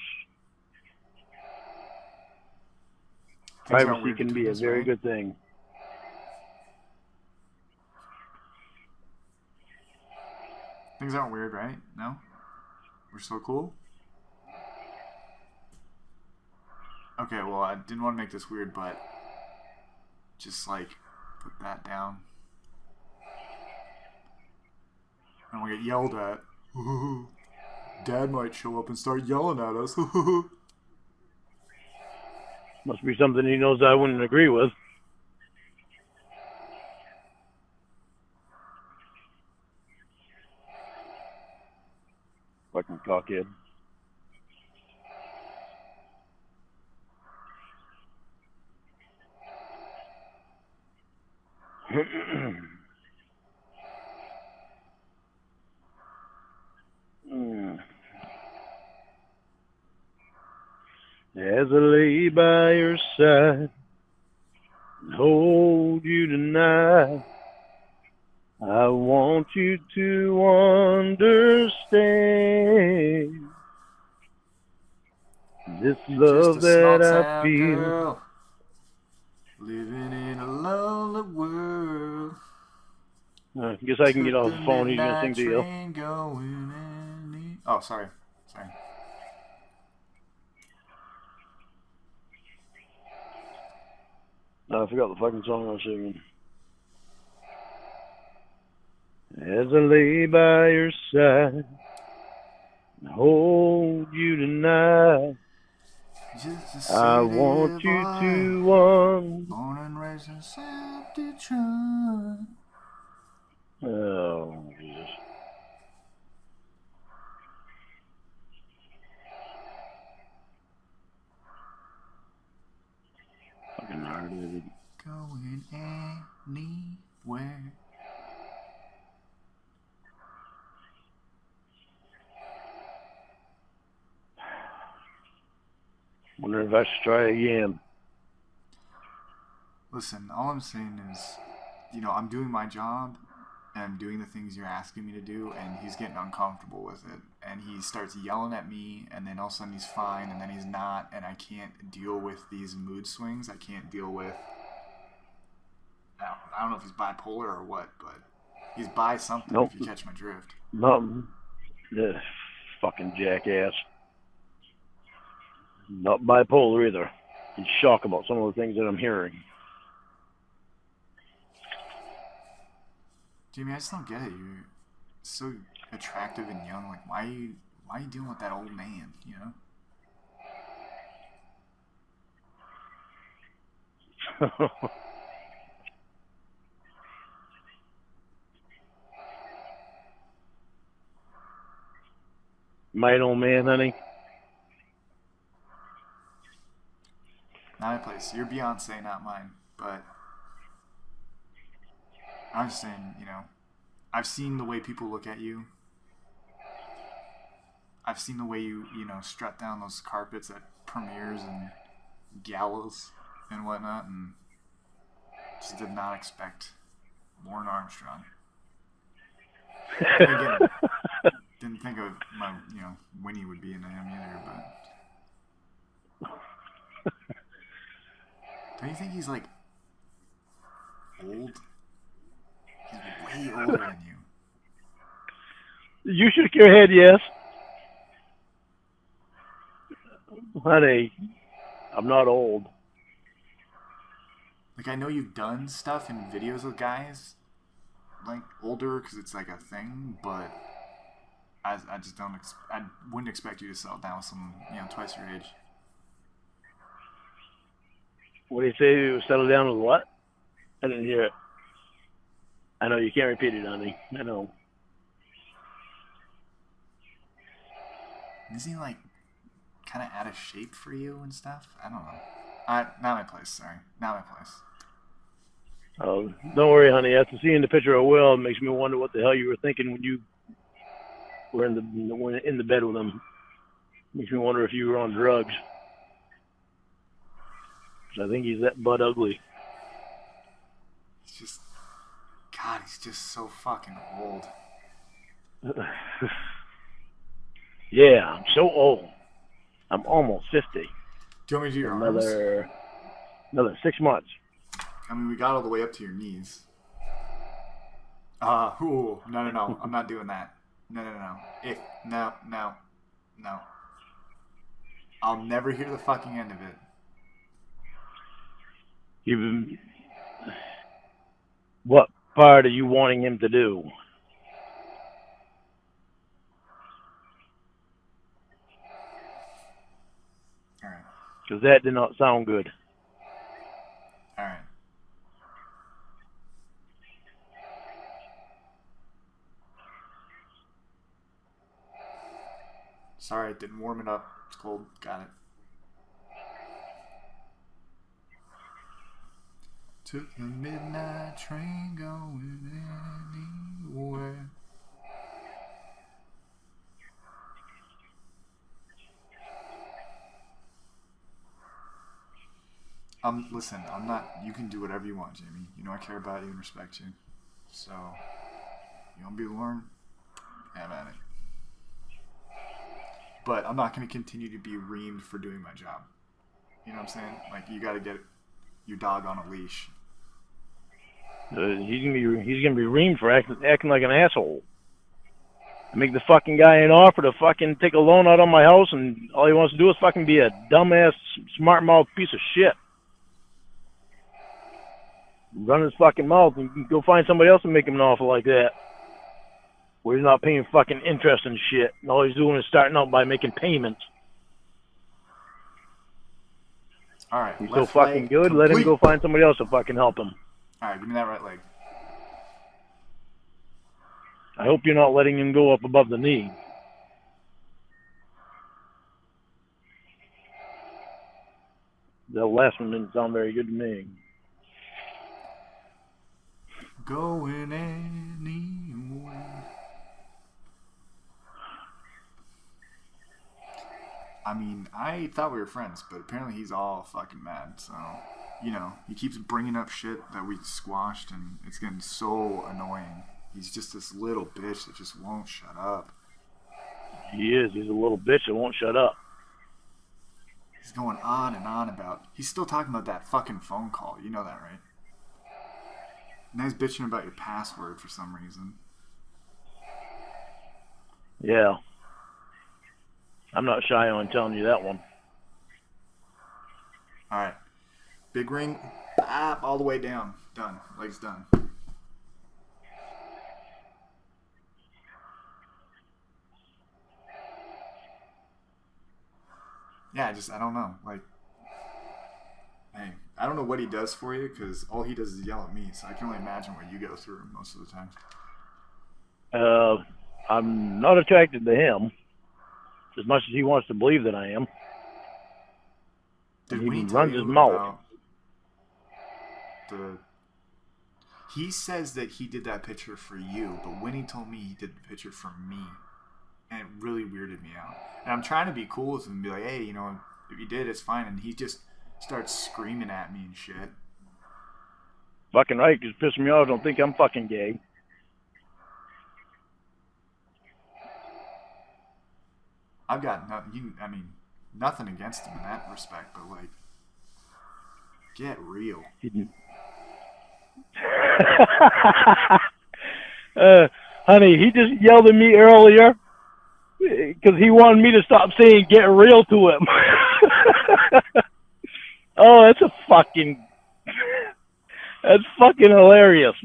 Things aren't Privacy weird can be between a us, very right? good thing. Things aren't weird, right? No? We're still cool? Okay, well, I didn't want to make this weird, but just, like, put that down. I don't want to get yelled at. Dad might show up and start yelling at us. Must be something he knows I wouldn't agree with. Fucking cockhead. As I lay by your side and hold you tonight, I want you to understand this love Just a small that I town feel. girl living in a lonely world. I guess I can get off the phone. He's gonna sing to you. Oh, sorry. No, I forgot the fucking song I was singing. As I lay by your side and hold you tonight, I want you to born and raised in South Detroit. Oh, Jesus. Fucking hard-headed. Going anywhere. Wonder if I should try again. Listen, all I'm saying is, you know, I'm doing my job and I'm doing the things you're asking me to do, and he's getting uncomfortable with it. And he starts yelling at me, and then all of a sudden he's fine, and then he's not, and I can't deal with these mood swings. I can't deal with... I don't know if he's bipolar or what, but he's bi something, Nope. if you catch my drift. Nothing. This fucking jackass. Not bipolar either. In shock about some of the things that I'm hearing. Jamie, I just don't get it. You're so attractive and young. Like, why are you dealing with that old man? You know? My old man, honey. Not my place. You're Beyonce, not mine. But I'm just saying, you know, I've seen the way people look at you. I've seen the way you strut down those carpets at premieres and galas and whatnot, and just did not expect Lauren Armstrong. And again, didn't think of my, Winnie would be into him either, but don't you think he's like old? He's way older than you. You shook your head, yes. Honey, I'm not old. Like, I know you've done stuff in videos with guys, like, older, because it's, like, a thing, but I just don't, I wouldn't expect you to settle down with someone, twice your age. What do you say? You settle down with what? I didn't hear it. I know you can't repeat it, honey. I know. Is he, like, kind of out of shape for you and stuff? I don't know. Not my place, sorry. Not my place. Oh, don't worry, honey. After seeing the picture of Will, it makes me wonder what the hell you were thinking when you were in the bed with him. Makes me wonder if you were on drugs. 'Cause I think he's that butt ugly. He's just, God, he's just so fucking old. Yeah, I'm so old. I'm almost 50. Do you want me to do your arms? Another 6 months. I mean, we got all the way up to your knees. No. I'm not doing that. No. No. I'll never hear the fucking end of it. What part are you wanting him to do? All right. Because that did not sound good. All right. Sorry, I didn't warm it up. It's cold. Got it. Took the midnight train going anywhere. Listen, I'm not. You can do whatever you want, Jamie. You know I care about you and respect you. So, you want to be Lauren? Have at it. But I'm not going to continue to be reamed for doing my job. You know what I'm saying? Like, you got to get your dog on a leash. He's gonna be reamed for acting like an asshole. I make the fucking guy an offer to fucking take a loan out on my house, and all he wants to do is fucking be a dumbass, smart mouth piece of shit. Run his fucking mouth and go find somebody else and make him an offer like that, where he's not paying fucking interest and shit, and all he's doing is starting out by making payments. All right. He's so fucking good. Let him go find somebody else to fucking help him. All right, give me that right leg. I hope you're not letting him go up above the knee. The last one didn't sound very good to me. Going anywhere. I mean, I thought we were friends, but apparently he's all fucking mad. So, he keeps bringing up shit that we squashed, and it's getting so annoying. He's just this little bitch that just won't shut up. He is. He's a little bitch that won't shut up. He's going on and on about... He's still talking about that fucking phone call. You know that, right? Now he's bitching about your password for some reason. Yeah. I'm not shy on telling you that one. All right. Big ring, bop, all the way down. Done. Legs done. Yeah, I don't know. Like, hey, I don't know what he does for you because all he does is yell at me. So I can only imagine what you go through most of the time. I'm not attracted to him as much as he wants to believe that I am. Did He Winnie tell runs his you mouth. about the? He says that he did that picture for you, but Winnie told me he did the picture for me, and it really weirded me out. And I'm trying to be cool with him and be like, hey, you know, if you did, it's fine. And he just starts screaming at me and shit. Fucking right, because pissing me off. Don't think I'm fucking gay. I've got nothing against him in that respect, but like, get real. Honey, he just yelled at me earlier because he wanted me to stop saying "get real" to him. Oh, that's fucking hilarious.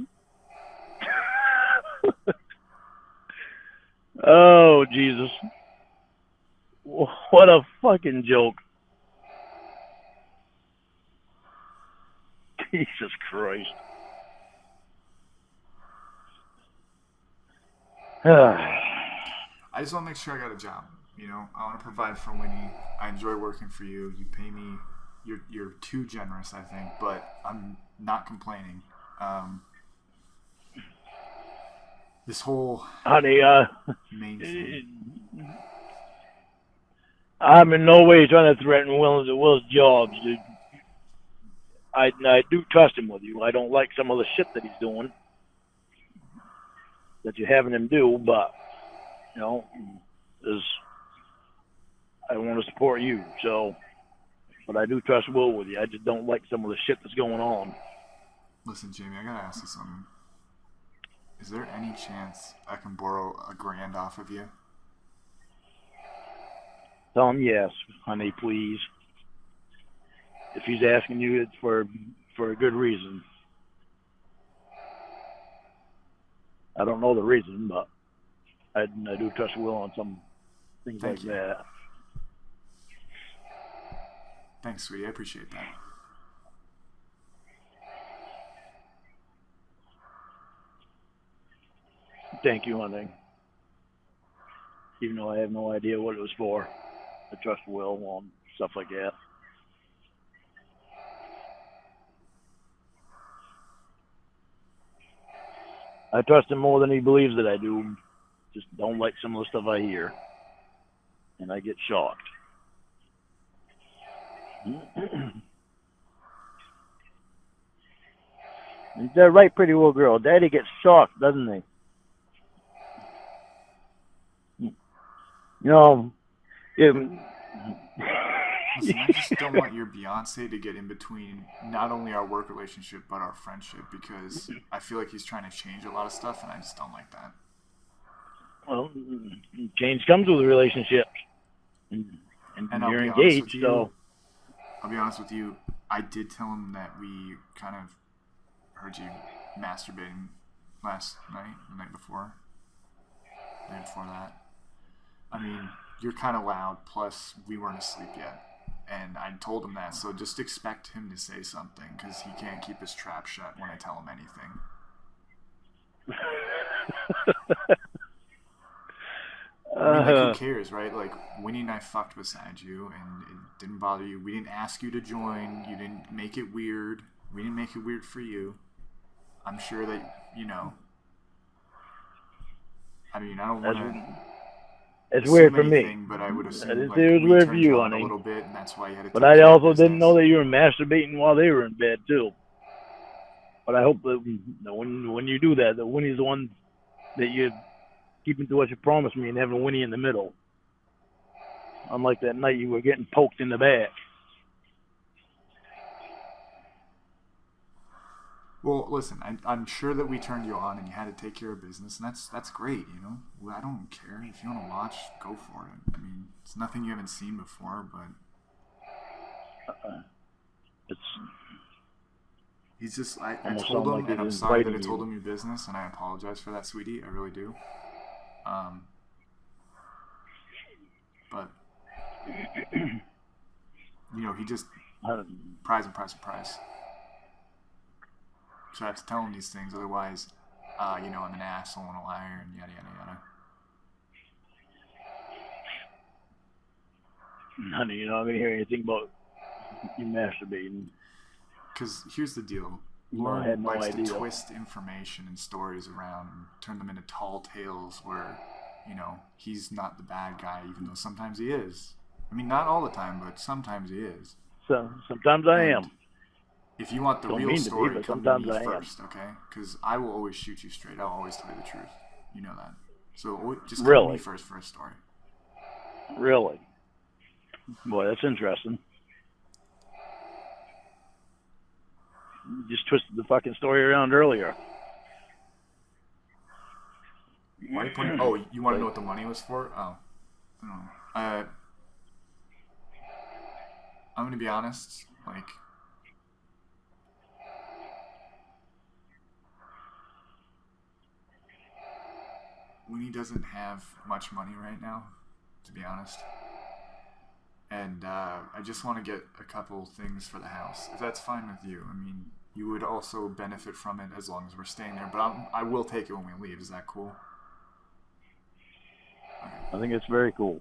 Oh, Jesus. What a fucking joke. Jesus Christ. I just want to make sure I got a job. You know, I want to provide for Winnie. I enjoy working for you. You pay me. You're too generous, I think, but I'm not complaining. This whole honey, main thing. I'm in no way trying to threaten Will's jobs, dude. I do trust him with you. I don't like some of the shit that he's doing, that you're having him do, but, you know, I want to support you, so, but I do trust Will with you. I just don't like some of the shit that's going on. Listen, Jamie, I gotta ask you something. Is there any chance I can borrow $1,000 off of you? Tell him yes, honey, please. If he's asking you, it's for a good reason. I don't know the reason, but I do trust Will on some things like that. Thanks, sweetie. I appreciate that. Thank you, honey. Even though I have no idea what it was for, I trust Will on stuff like that. I trust him more than he believes that I do. Just don't like some of the stuff I hear. And I get shocked. Is that right, pretty little girl? Daddy gets shocked, doesn't he? You know, Listen, I just don't want your Beyonce to get in between not only our work relationship but our friendship, because I feel like he's trying to change a lot of stuff, and I just don't like that. Well, change comes with a relationship, and you're engaged, so. I'll be honest with you. I did tell him that we kind of heard you masturbating last night, the night before, the night before that. I mean, you're kind of loud, plus we weren't asleep yet. And I told him that, so just expect him to say something, because he can't keep his trap shut when I tell him anything. I mean, like, who cares, right? Like, Winnie and I fucked beside you, and it didn't bother you. We didn't ask you to join. You didn't make it weird. We didn't make it weird for you. I'm sure that, you know. I mean, I don't want to. It's weird for me. But I would assume it was weird for you, honey. A little bit, and that's why you had to. But I also didn't know that you were masturbating while they were in bed too. But I hope that when you do that Winnie's the one that you keeping to what you promised me and having Winnie in the middle. Unlike that night you were getting poked in the back. Well, listen, I'm sure that we turned you on and you had to take care of business, and that's great, you know? Well, I don't care. If you want to watch, go for it. I mean, it's nothing you haven't seen before, but... It's He's just... I almost told sound him, like and I'm he's sorry that I inviting told you. him your business, and I apologize for that, sweetie. I really do. But... You know, he just... Prize and prize and prize. So I have to tell him these things, otherwise, you know, I'm an asshole and a liar and yada, yada, yada. Honey, you're not going to hear anything about you masturbating. Because here's the deal. No, I Lauren had no likes idea. to twist information and stories around and turn them into tall tales where, you know, he's not the bad guy, even though sometimes he is. I mean, not all the time, but sometimes he is. So sometimes I am. If you want the Don't real mean to be, story, but come to sometimes me I am. first, okay? Because I will always shoot you straight. I'll always tell you the truth. You know that. So just come to me first for a story. Really? Boy, that's interesting. You just twisted the fucking story around earlier. Why are you pointing? Oh, you want to know what the money was for? Oh, I don't know. I'm gonna be honest. Like, Winnie doesn't have much money right now, to be honest. And I just want to get a couple things for the house, if that's fine with you. I mean, you would also benefit from it as long as we're staying there, but I will take it when we leave. Is that cool? Okay. I think it's very cool.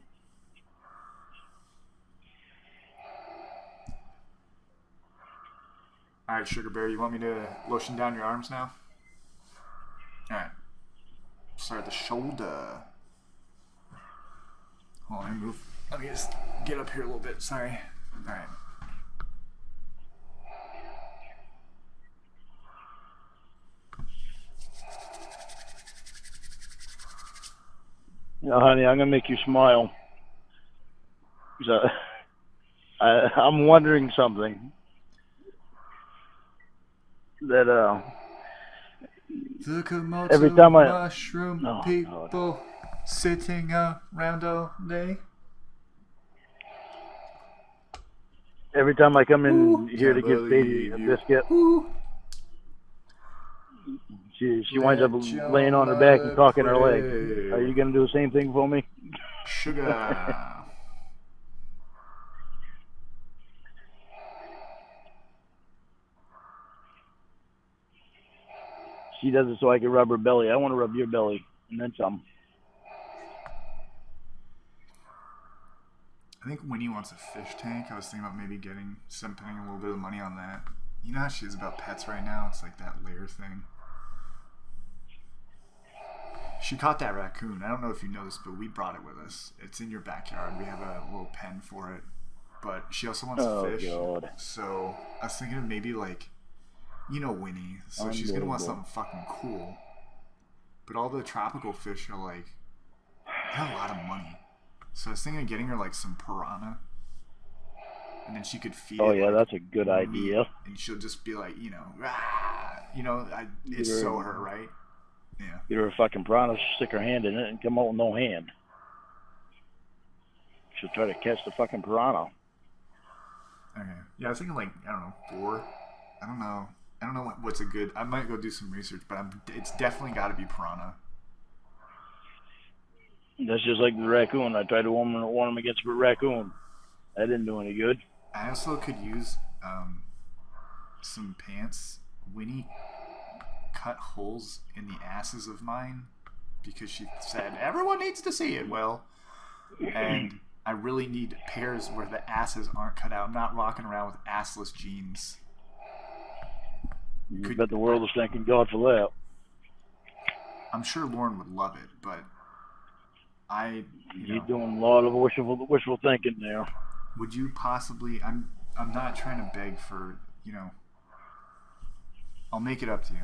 All right, Sugar Bear, you want me to lotion down your arms now? All right. Start at the shoulder. Hold on, move. Let me just get up here a little bit. Sorry. All right. You know, honey, I'm gonna make you smile. So, I'm wondering something. That The Komodo every time mushroom people God. sitting around all day. Every time I come in here to give Katie a biscuit, she winds up laying on her back and cocking her leg. Are you gonna do the same thing for me? Sugar. She does it so I can rub her belly. I want to rub your belly and then some. I think Winnie wants a fish tank. I was thinking about maybe spending a little bit of money on that. You know how she is about pets right now? It's like that layer thing. She caught that raccoon. I don't know if you know this, but we brought it with us. It's in your backyard. We have a little pen for it. But she also wants fish. God. So I was thinking of maybe like, you know Winnie. So she's going to want something fucking cool. But all the tropical fish are like, they're a lot of money. So I was thinking of getting her like some piranha. And then she could feed it. Oh, yeah, like, that's a good idea. And she'll just be like, you know, it's so her, right? Yeah. Get her a fucking piranha, stick her hand in it, and come out with no hand. She'll try to catch the fucking piranha. Okay. Yeah, I was thinking like, I don't know, 4. I don't know what's a good. I might go do some research, but it's definitely got to be piranha. That's just like the raccoon. I tried to warn him against the raccoon. That didn't do any good. I also could use some pants. Winnie cut holes in the asses of mine because she said everyone needs to see it. Well, and I really need pairs where the asses aren't cut out. I'm not walking around with assless jeans. I bet the world is thanking God for that. I'm sure Lauren would love it, but You're doing a lot of wishful thinking there. Would you possibly? I'm not trying to beg for, you know. I'll make it up to you.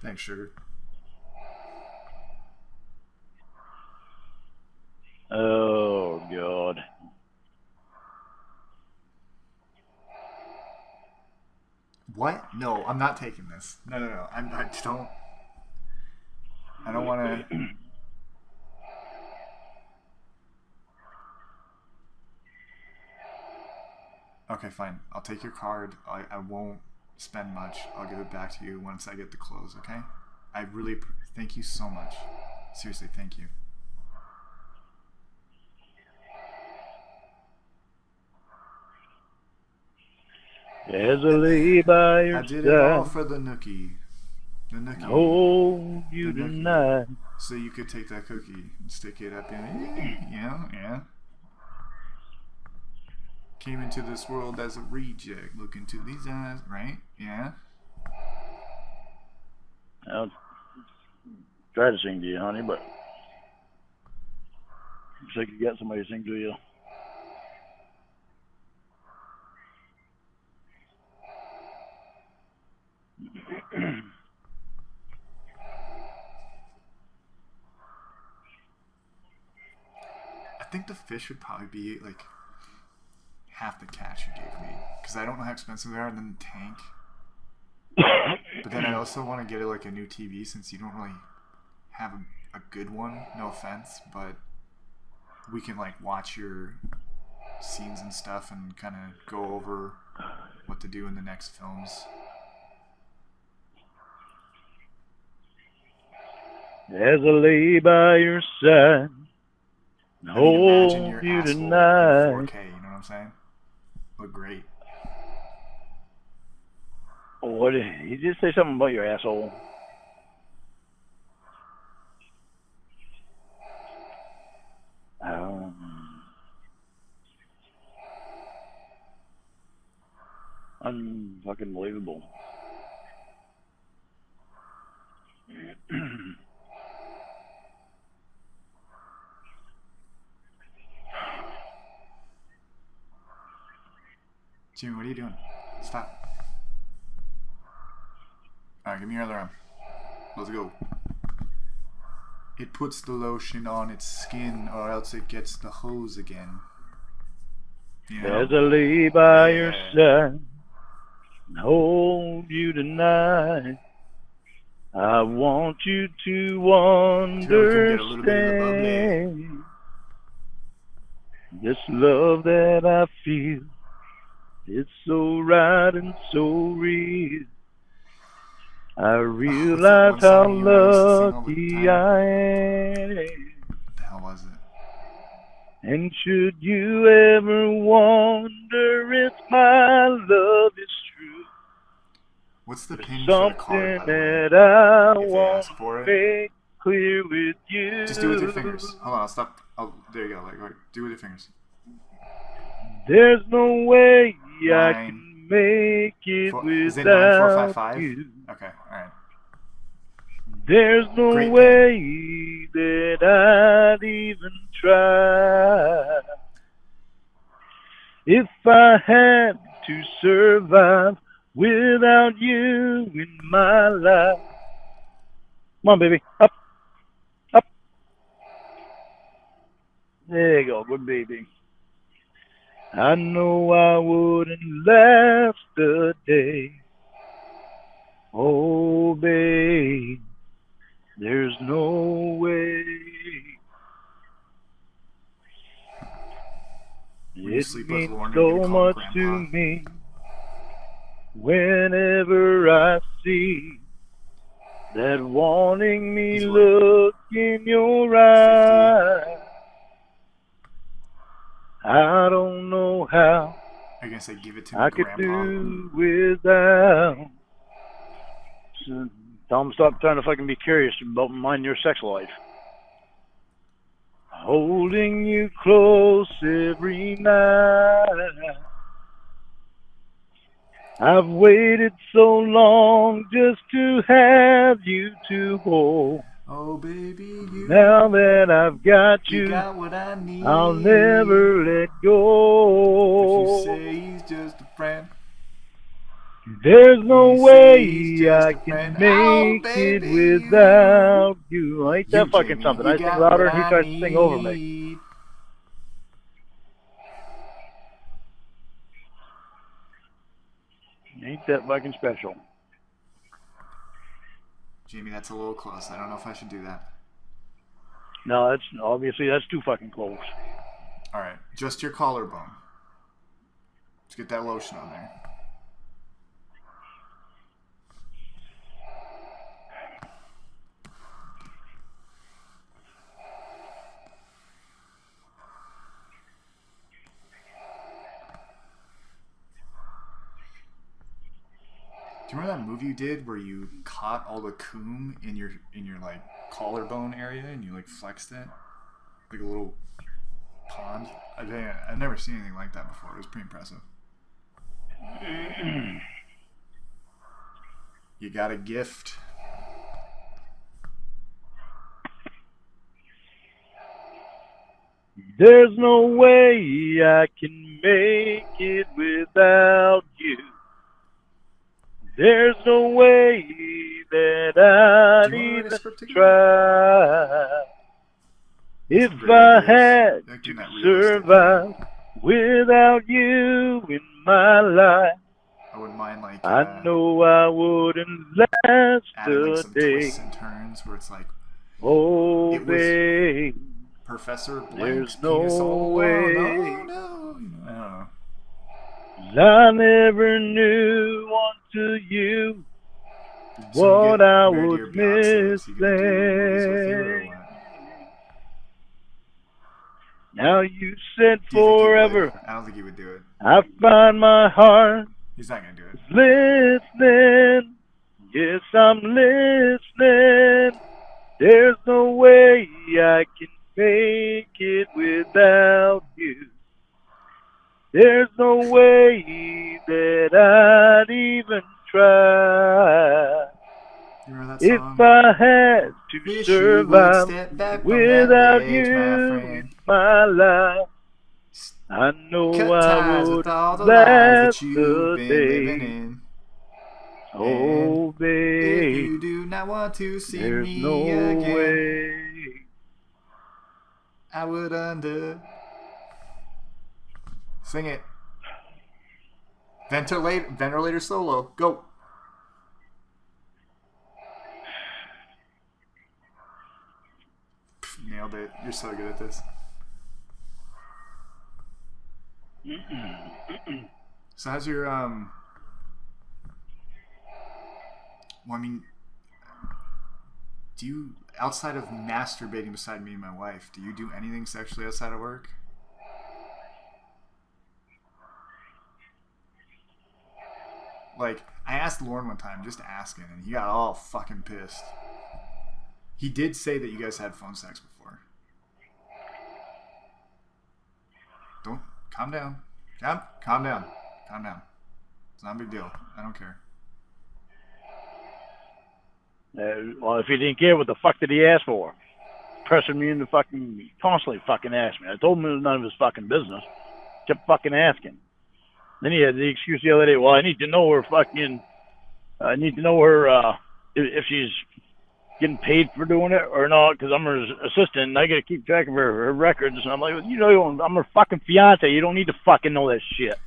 Thanks, sugar. Oh God. What? No, I'm not taking this. No. I don't want to. Okay, fine. I'll take your card. I won't spend much. I'll give it back to you once I get the clothes, okay? I really thank you so much. Seriously, thank you. As I lay by your I did side, it all for the nookie. The nookie. Hold you The nookie. tonight. So you could take that cookie and stick it up in. Yeah. Came into this world as a reject. Look into these eyes, right? Yeah. I'll try to sing to you, honey, but looks like you got somebody to sing to you. I think the fish would probably be like half the cash you gave me, because I don't know how expensive they are, and then the tank. But then I also want to get like a new TV, since you don't really have a good one. No offense, but we can like watch your scenes and stuff and kind of go over what to do in the next films. As I lay by your side, Imagine hold your you asshole tonight. in 4K, you know what I'm saying? Look great. What did he just say something about your asshole? Unfucking believable. Jimmy, what are you doing? Stop. Alright, give me your other arm. Let's go. It puts the lotion on its skin, or else it gets the hose again. You know? As I lay by your side, hold you tonight, I want you to understand this love that I feel. It's so right and so real. I realize how lucky I am. What the hell was it? And should you ever wonder if my love is true, What's the pin for the card, by the way? that I If they want ask for to it, make clear with you. just do it with your fingers. Hold on, I'll stop. Oh, there you go. Like, do it with your fingers. There's no way I Nine, can make it is it without 9455? you. Okay, alright. There's no Great way that I'd even try if I had to survive without you in my life. Come on, baby. Up. Up. There you go. Good baby. I know I wouldn't last a day. Oh, babe, there's no way. It means so much to me whenever I see that wanting me look in your eyes. I don't know how Are you gonna say give it to me, I Grandpa? could do without. So, tell him stop trying to fucking be curious about mind your sex life. Holding you close every night. I've waited so long just to have you to hold. Oh, baby, now that I've got you, got what I need. I'll never let go. If you say he's just a friend, there's no way I can make it without you. Ain't that fucking something? I sing louder and he tries to sing over me. Ain't that fucking special. Jamie, that's a little close. I don't know if I should do that. No, that's obviously that's too fucking close. All right, just your collarbone. Let's get that lotion on there. Do you remember that movie you did where you caught all the coom in your like collarbone area and you like flexed it like a little pond? I've never seen anything like that before. It was pretty impressive. You got a gift. There's no way I can make it without you. There's no way that I'd even try. If I had to survive without you in my life, I wouldn't mind like I know I wouldn't last adding like a some day. twists and turns where it's like, Oh, babe, Professor Blank's there's no penis all way. along. No, I don't know. I never knew until you So what I was missing. Now you said forever. I don't think he would do it. I find my heart. He's not gonna do it. Listening. Yes, I'm listening. There's no way I can make it without you. There's no way that I'd even try. You remember that If song? I had to survive without ledge, you in my life, I know I would last a day. Oh, babe, if you do not want to see there's me no again, way. I would Sing it. Ventilator solo. Go. Nailed it. You're so good at this. So how's your well, I mean, do you, outside of masturbating beside me and my wife, do you do anything sexually outside of work? Like, I asked Lauren one time, just asking, and he got all fucking pissed. He did say that you guys had phone sex before. Don't, calm down. Calm down. Calm down. It's not a big deal. I don't care. Well, if he didn't care, what the fuck did he ask for? Pressing me into fucking, constantly fucking asking me. I told him it was none of his fucking business. Kept fucking asking. Then he had the excuse the other day, well, I need to know her fucking, I need to know her, if she's getting paid for doing it or not, because I'm her assistant and I got to keep track of her records. And I'm like, you know, I'm her fucking fiance. You don't need to fucking know that shit.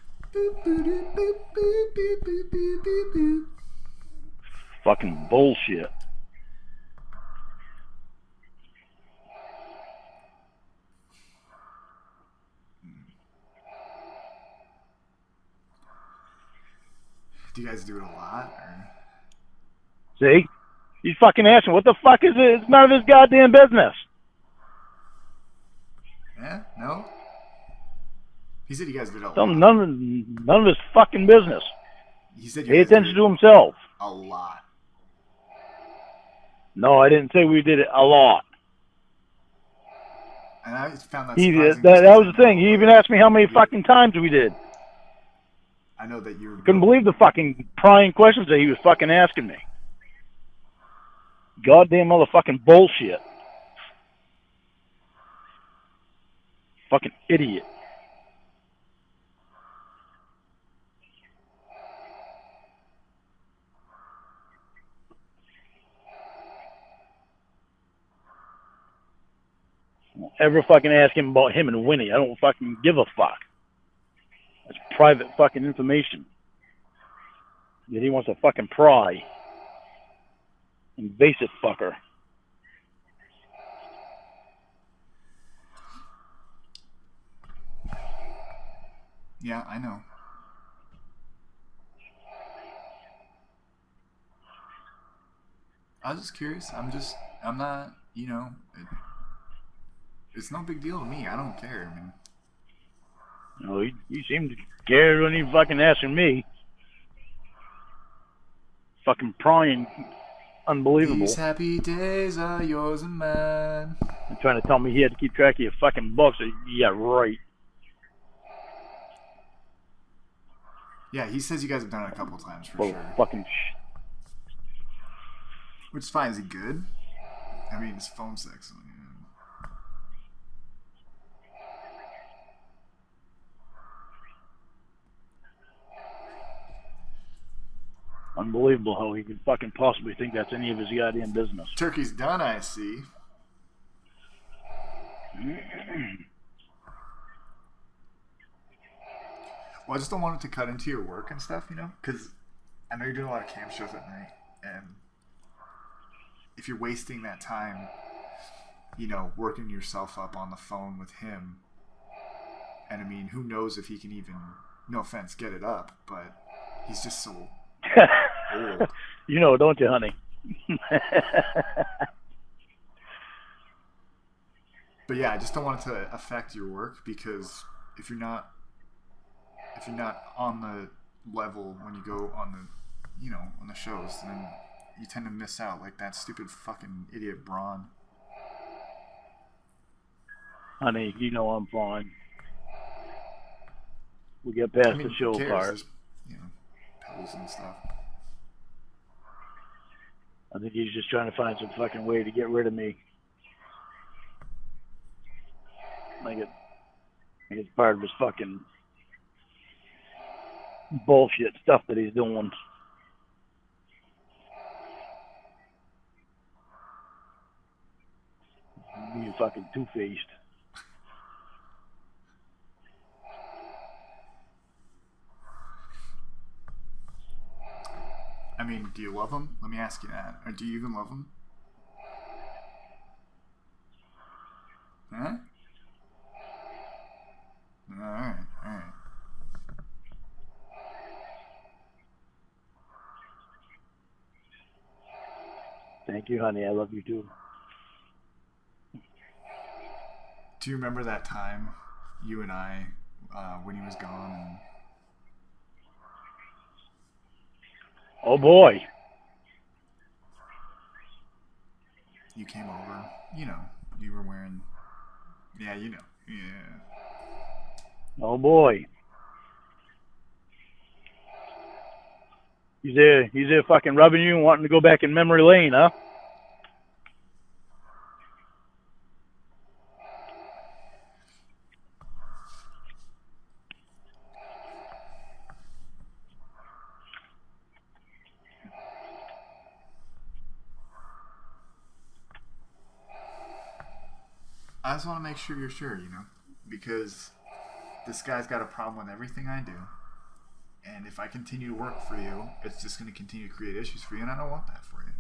Fucking bullshit. Do you guys do it a lot? Or? See? He's fucking asking, what the fuck is it? It's none of his goddamn business. Yeah? No? He said you guys did it a lot. None of his fucking business. He said you Pay guys attention did to himself. A lot. No, I didn't say we did it a lot. And I found that surprising. That was the thing. He even asked me how many fucking times we did. I know that you couldn't believe the fucking prying questions that he was fucking asking me. Goddamn motherfucking bullshit. Fucking idiot. Don't ever fucking ask him about him and Winnie. I don't fucking give a fuck. That's private fucking information. Yet he wants to fucking pry. Invasive fucker. Yeah, I know. I was just curious. I'm not, it's no big deal to me. I don't care. I mean, No, he seemed to care when he fucking asking me. Fucking prying. Unbelievable. these happy days are yours and mine. And trying to tell me he had to keep track of your fucking books. Yeah, right. Yeah, he says you guys have done it a couple times for Well, sure. fucking Which is fine. Is he good? I mean, his phone's excellent. unbelievable how he could fucking possibly think that's any of his goddamn business. Turkey's done, I see. Well, I just don't want it to cut into your work and stuff, because I know you're doing a lot of camp shows at night, and if you're wasting that time, working yourself up on the phone with him, and I mean, who knows if he can even, no offense, get it up, but he's just so old. You know, don't you, honey? But yeah, I just don't want it to affect your work, because if you're not on the level when you go on the on the shows, then you tend to miss out, like that stupid fucking idiot Braun. Honey, you know I'm fine. We get past the show who cares? part. There's, pills and stuff. I think he's just trying to find some fucking way to get rid of me. Like it's part of his fucking bullshit stuff that he's doing. He's fucking two-faced. I mean, do you love him? Let me ask you that. Or do you even love him? Huh? Alright. Thank you, honey. I love you too. Do you remember that time, you and I, when he was gone? And... Oh boy. You came over. You were wearing... Yeah, Yeah. Oh boy. He's there fucking rubbing you and wanting to go back in memory lane, huh? I just want to make sure you're sure, because this guy's got a problem with everything I do. And if I continue to work for you, it's just going to continue to create issues for you, and I don't want that for you.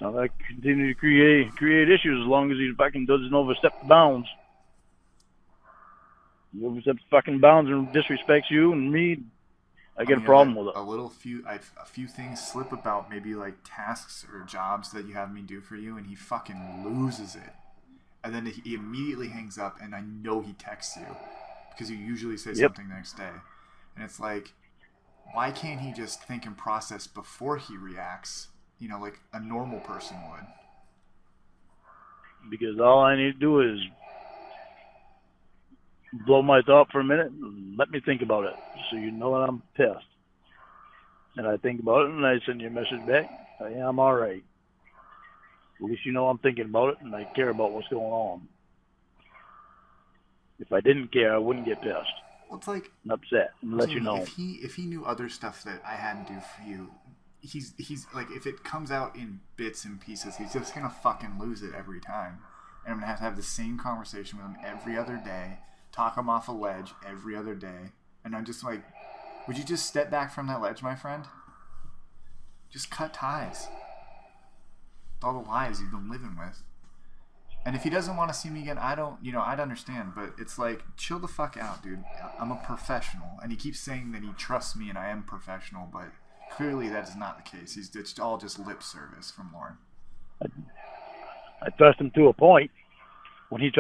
So I continue to create issues as long as he fucking doesn't overstep the bounds. He oversteps fucking bounds and disrespects you and me. I get a problem with it. A few things slip about, maybe like tasks or jobs that you have me do for you, and he fucking loses it. And then he immediately hangs up, and I know he texts you because you usually say something the next day. And it's like, why can't he just think and process before he reacts, like a normal person would? Because all I need to do is blow my thought for a minute and let me think about it, so you know that I'm pissed. And I think about it, and I send you a message back. Yeah, I'm all right. At least you know I'm thinking about it, and I care about what's going on. If I didn't care, I wouldn't get pissed. Well, it's like and upset and let you know. If he knew other stuff that I hadn't do for you, he's like, if it comes out in bits and pieces, he's just gonna fucking lose it every time. And I'm gonna have to have the same conversation with him every other day, talk him off a ledge every other day, and I'm just like, Would you just step back from that ledge, my friend? Just cut ties. With all the lies you've been living with. And if he doesn't want to see me again, I'd understand. But it's like, chill the fuck out, dude. I'm a professional. And he keeps saying that he trusts me and I am professional, but clearly that is not the case. It's all just lip service from Lauren. I trust him to a point. When he's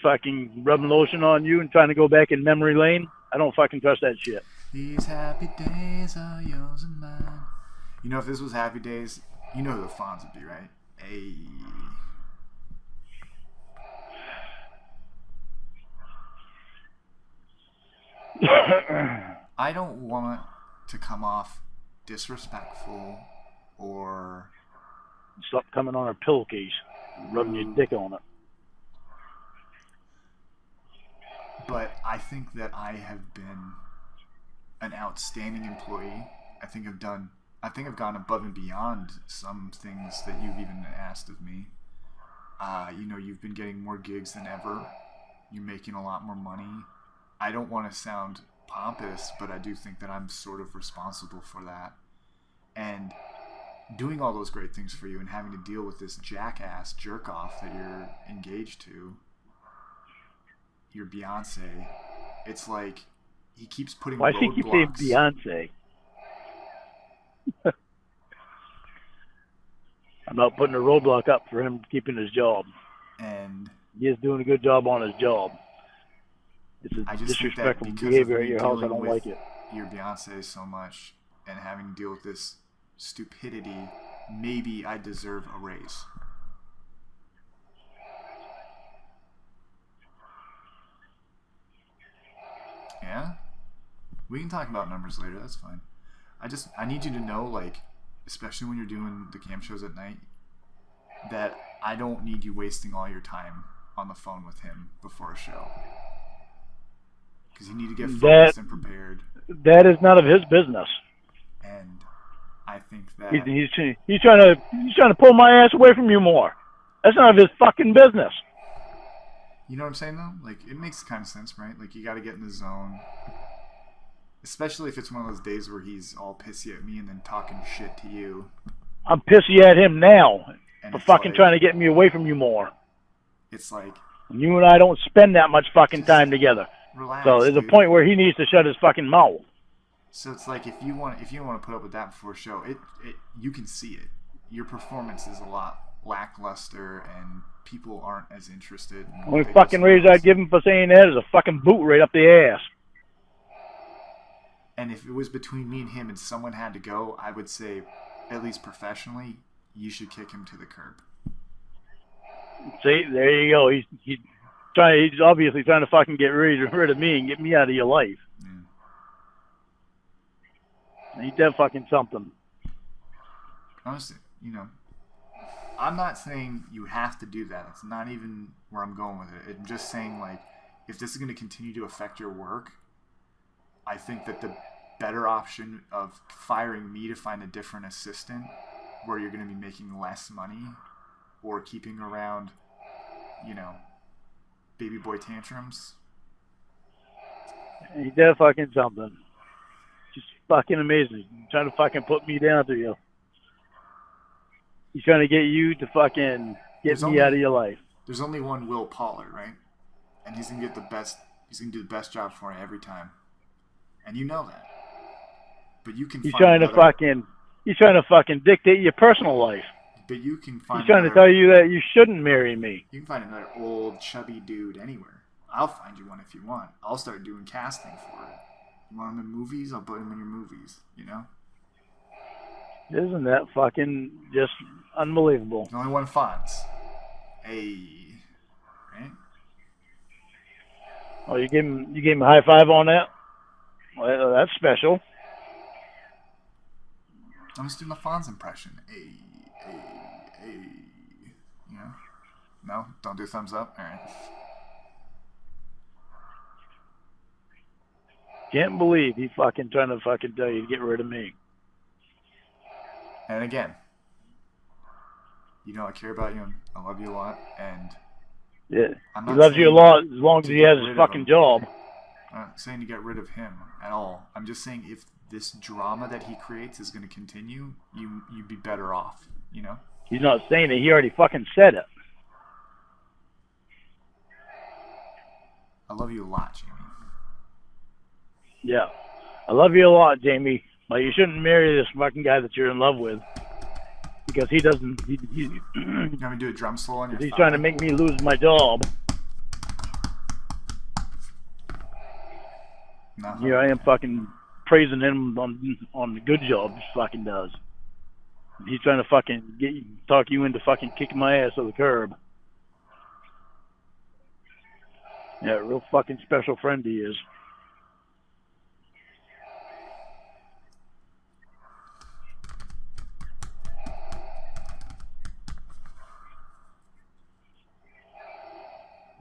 fucking rubbing lotion on you and trying to go back in memory lane, I don't fucking trust that shit. These happy days are yours and mine. You know, if this was Happy Days, you know who the Fonz would be, right? Hey. I don't want to come off disrespectful or... Stop coming on our pillowcase, rubbing your dick on it. But I think that I have been an outstanding employee. I think I've gone above and beyond some things that you've even asked of me. You've been getting more gigs than ever. You're making a lot more money. I don't want to sound pompous, but I do think that I'm sort of responsible for that. And doing all those great things for you and having to deal with this jackass jerk-off that you're engaged to, your Beyonce, it's like he keeps putting roadblocks. Why does he keep saying Beyonce? I'm not putting a roadblock up for him keeping his job. And he is doing a good job on his job. It's a disrespectful behavior at your house. I don't like it. Your Beyonce so much and having to deal with this stupidity, maybe I deserve a raise. Yeah? We can talk about numbers later, that's fine. I need you to know, like, especially when you're doing the cam shows at night, that I don't need you wasting all your time on the phone with him before a show. Because you need to get focused and prepared. That is none of his business. And I think that he's trying to pull my ass away from you more. That's none of his fucking business. You know what I'm saying though? Like, it makes kind of sense, right? Like, you got to get in the zone. Especially if it's one of those days where he's all pissy at me and then talking shit to you. I'm pissy at him now for fucking trying to get me away from you more. It's like... You and I don't spend that much fucking time together. Relax, so there's a point where he needs to shut his fucking mouth. So it's like, if you want to put up with that before a show, you can see it. Your performance is a lot lackluster and people aren't as interested. The only fucking raise I'd give him for saying that is a fucking boot right up the ass. And if it was between me and him and someone had to go, I would say, at least professionally, you should kick him to the curb. See, there you go. He's obviously trying to fucking get rid of me and get me out of your life. Yeah. Ain't that fucking something? Honestly, I'm not saying you have to do that. It's not even where I'm going with it. I'm just saying, like, if this is going to continue to affect your work, I think that the better option of firing me to find a different assistant where you're going to be making less money or keeping around, baby boy tantrums. Ain't that fucking something? Just fucking amazing. He's trying to fucking put me down to you. He's trying to get you to fucking get me out of your life. There's only one Will Pollard, right? And he's gonna get the best. He's gonna do the best job for you every time, and you know that. But you can. He's trying to fucking dictate your personal life. But you can find. He's trying to tell you that you shouldn't marry me. You can find another old chubby dude anywhere. I'll find you one if you want. I'll start doing casting for it. You want him in movies? I'll put him in your movies. Isn't that fucking just unbelievable? There's only one Fonz. Hey, right? Oh, you gave him a high five on that? Well, that's special. I'm just doing the Fonz impression. Hey. No? Don't do thumbs up? All right. Can't believe he fucking trying to fucking tell you to get rid of me. And again, I care about you and I love you a lot. And yeah, he loves you a lot as long as he has his fucking job. I'm not saying to get rid of him at all. I'm just saying if this drama that he creates is going to continue, you'd be better off, you know? He's not saying it. He already fucking said it. I love you a lot, Jamie. Yeah. I love you a lot, Jamie, but you shouldn't marry this fucking guy that you're in love with. Because he doesn't... You want me to do a drum solo on your He's thigh? trying to make me lose my job. No. Here I am fucking praising him on the good job he fucking does. He's trying to fucking talk you into fucking kicking my ass to the curb. Yeah, a real fucking special friend he is.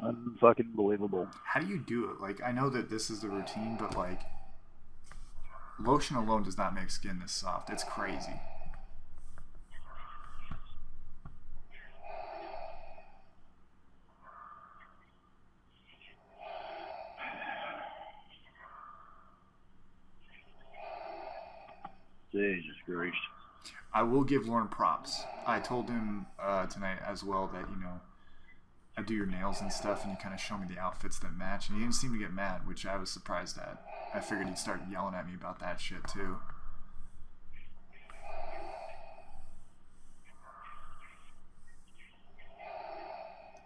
Unfucking believable. How do you do it? Like, I know that this is the routine, but like, lotion alone does not make skin this soft. It's crazy. Jesus Christ. I will give Lauren props. I told him tonight as well that, you know, I do your nails and stuff, and you kind of show me the outfits that match, and he didn't seem to get mad, which I was surprised at. I figured he'd start yelling at me about that shit too.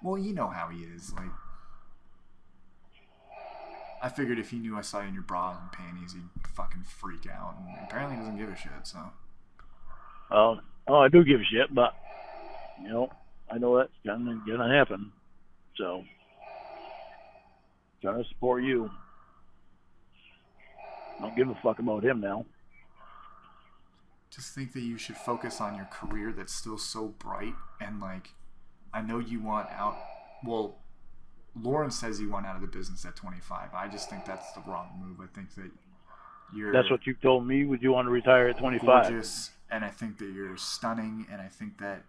Well, you know how he is. Like, I figured if he knew I saw you in your bra and panties, he'd fucking freak out, and apparently he doesn't give a shit. So. Oh, I do give a shit, but you know, I know that's gonna happen. So, trying to support you. Don't give a fuck about him now. Just think that you should focus on your career that's still so bright, and like, I know you want out. Well, Lauren says you want out of the business at 25. I just think that's the wrong move. I think that you're. That's what you told me. Would you want to retire at 25? Gorgeous, and I think that you're stunning, and I think that,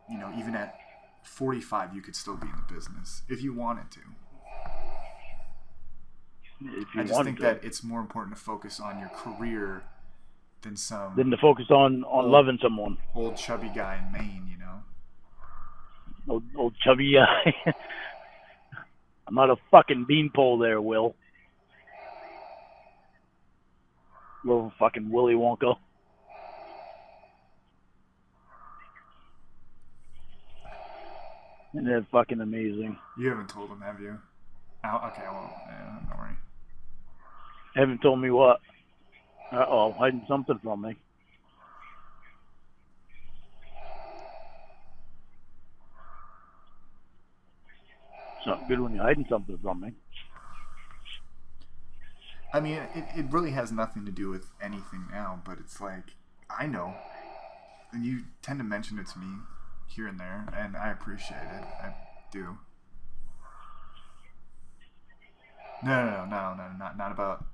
you know, even at 45, you could still be in the business if you wanted to. I just think that it's more important to focus on your career than to focus on loving someone. Old chubby guy in Maine, you know. Old chubby guy. I'm not a fucking beanpole there, Will. Little fucking Willy Wonka. Isn't that fucking amazing? You haven't told him, have you? Oh, okay, well, yeah, don't worry. Haven't told me what? Uh-oh, hiding something from me. It's not good when you're hiding something from me. I mean, it really has nothing to do with anything now, but it's like, I know. And you tend to mention it to me here and there, and I appreciate it. I do. No, not about...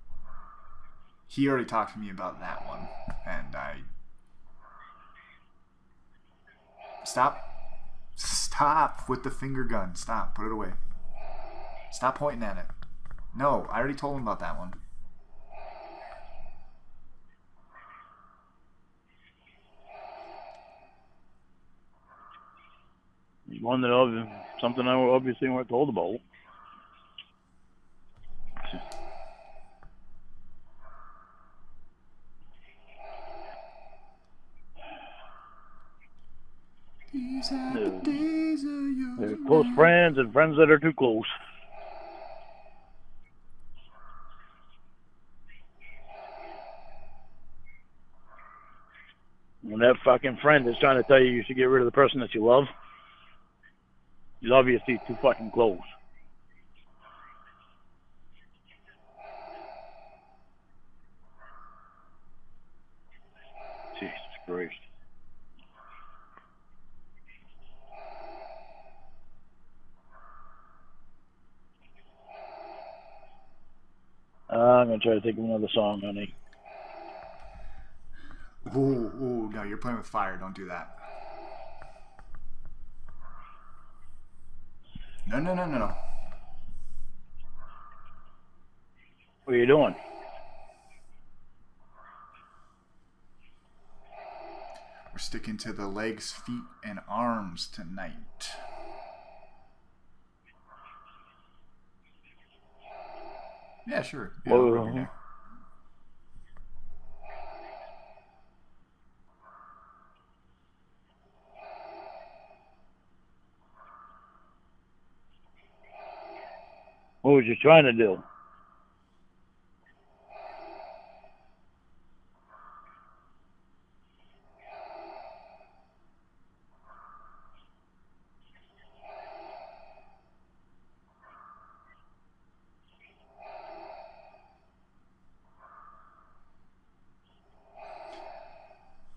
He already talked to me about that one, and I... Stop with the finger gun. Stop. Put it away. Stop pointing at it. No, I already told him about that one. One that something I obviously weren't told about. There's close friends and friends that are too close. When that fucking friend is trying to tell you should get rid of the person that you love, he's obviously too fucking close. Jesus Christ. I'm going to try to think of another song, honey. Ooh, no, you're playing with fire. Don't do that. No. What are you doing? We're sticking to the legs, feet, and arms tonight. Yeah, sure. Yeah, I'll rub your neck. What was you trying to do?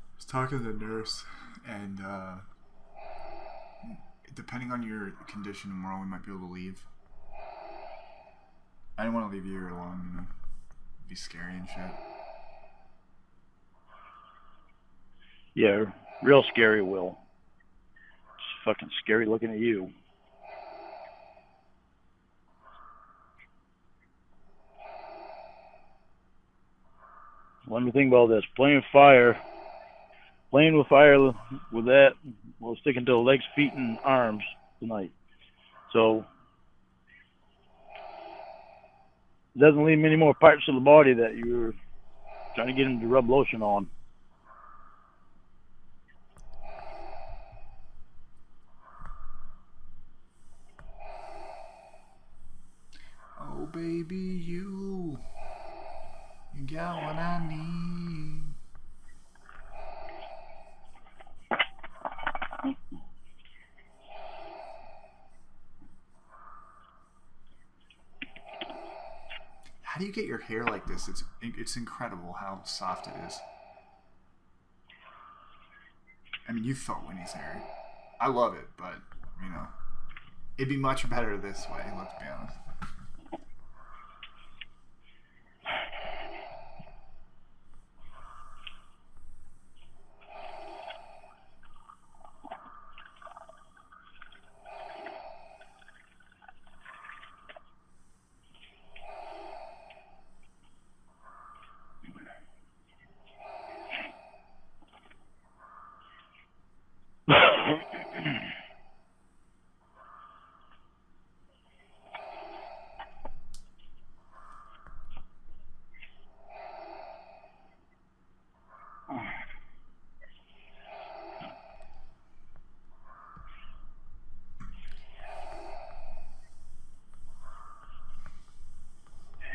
I was talking to the nurse, and depending on your condition tomorrow, we might be able to leave. I didn't want to leave you here alone, you know. It'd be scary and shit. Yeah, real scary, Will. It's fucking scary looking at you. One thing about this, playing with fire with that, we'll stick into the legs, feet, and arms tonight. So, it doesn't leave many more parts of the body that you're trying to get him to rub lotion on. Oh, baby, you got what I need. How do you get your hair like this? It's incredible how soft it is. I mean, you felt Winnie's hair. I love it, but, you know, it'd be much better this way, let's be honest.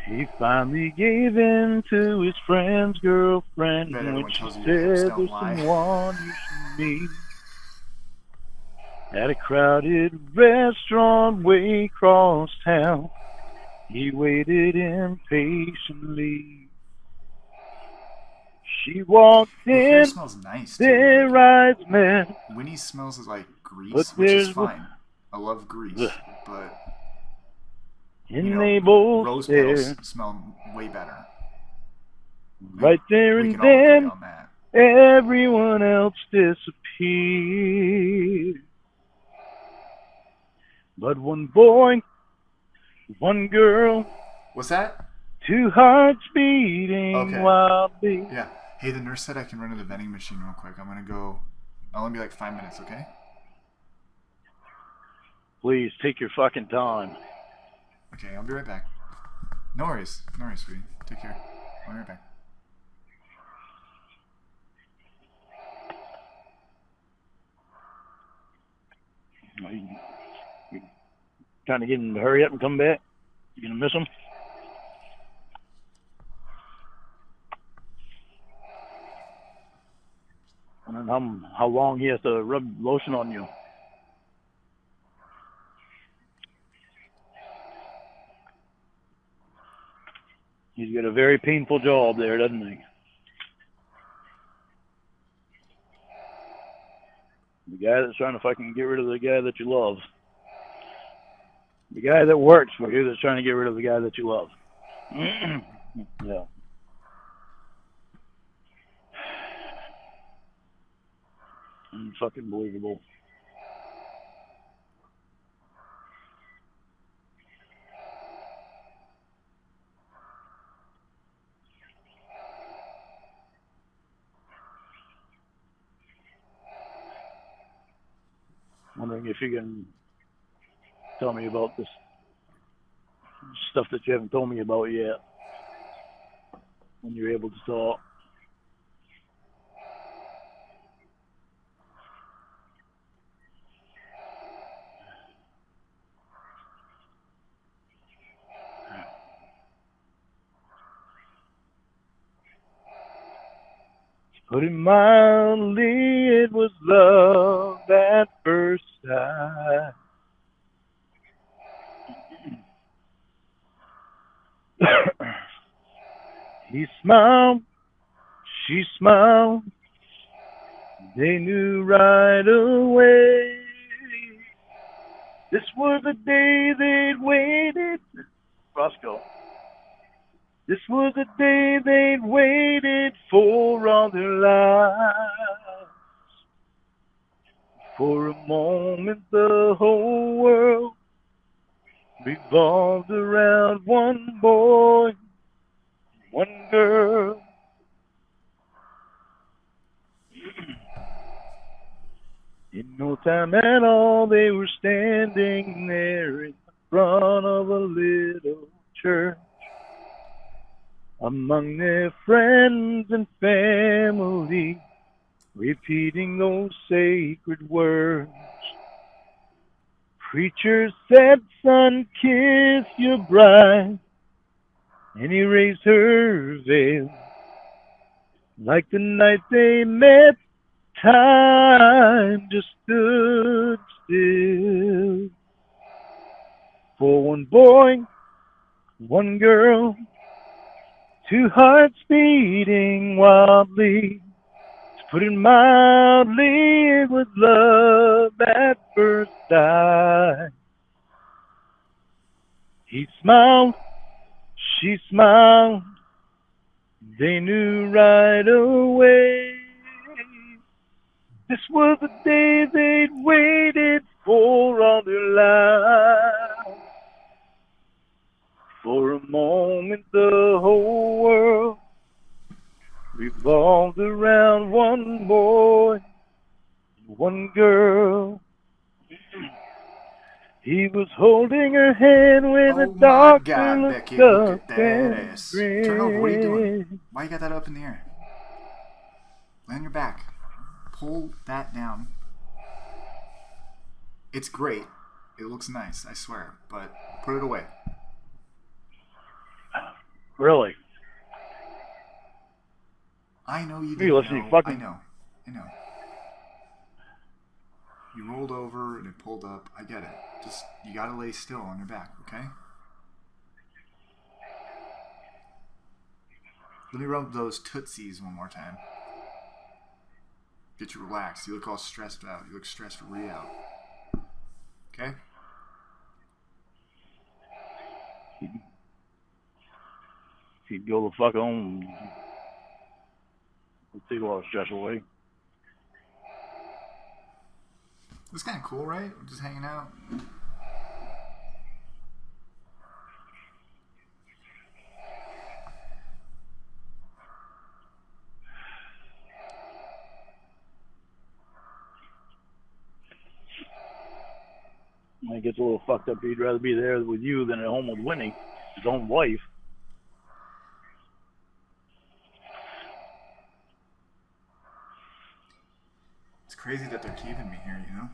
He finally gave in to his friend's girlfriend when she said there's someone you should meet. At a crowded restaurant way across town, he waited impatiently. She walked in, your hair smells nice too. their eyes met. Winnie smells like grease, which is fine. I love grease, but and you know, they both rose petals smell way better. Right there we and can all agree then, on that. everyone else disappeared. But one boy, one girl. What's that? Two hearts beating wildly. Yeah. Hey, the nurse said I can run to the vending machine real quick. I'm gonna go. I'll only be like 5 minutes, okay? Please take your fucking time. Okay, I'll be right back. No worries, sweetie. Take care. I'll be right back. You trying to get him to hurry up and come back? You gonna miss him? And then how long he has to rub lotion on you? He's got a very painful job there, doesn't he? The guy that's trying to fucking get rid of the guy that you love. The guy that works for you that's trying to get rid of the guy that you love. Yeah. Unfucking believable. wondering if you can tell me about this stuff that you haven't told me about yet when you're able to talk. Put it mildly, it was love at first sight. He smiled, she smiled, they knew right away. This was the day they'd waited. Roscoe. This was the day they'd waited for all their lives. For a moment the whole world revolved around one boy, one girl. In no time at all they were standing there in front of a little church. Among their friends and family, repeating those sacred words. Preacher said, son, kiss your bride, and he raised her veil. Like the night they met, time just stood still. For one boy, one girl, two hearts beating wildly. To put it mildly, it was love at first sight. He smiled, she smiled, they knew right away. This was the day they'd waited for all their lives. For a moment the whole world revolved around one boy and one girl. He was holding her hand when the doctor God, looked Becky, look up at that and ass. grinned. Turn over, what are you doing? Why you got that up in the air? Lay on your back. Pull that down. It's great. It looks nice, I swear, but put it away. Really? I know you You didn't listen, know. you fucking... I know. You rolled over and it pulled up. I get it. Just, you gotta lay still on your back, okay? Let me rub those tootsies one more time. Get you relaxed. You look all stressed out. You look stressed out. Okay? If you'd go the fuck home, it'd take a lot of stress away. It's kind of cool, right? We're just hanging out. When it gets a little fucked up, he'd rather be there with you than at home with Winnie, his own wife. It's crazy that they're keeping me here, you know?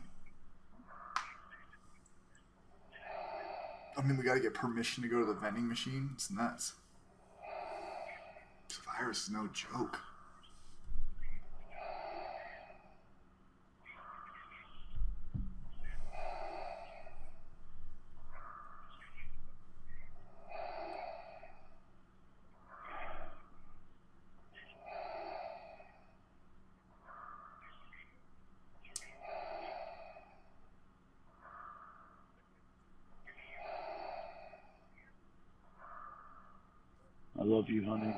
I mean, we gotta get permission to go to the vending machine. It's nuts. This virus is no joke. I love you, honey.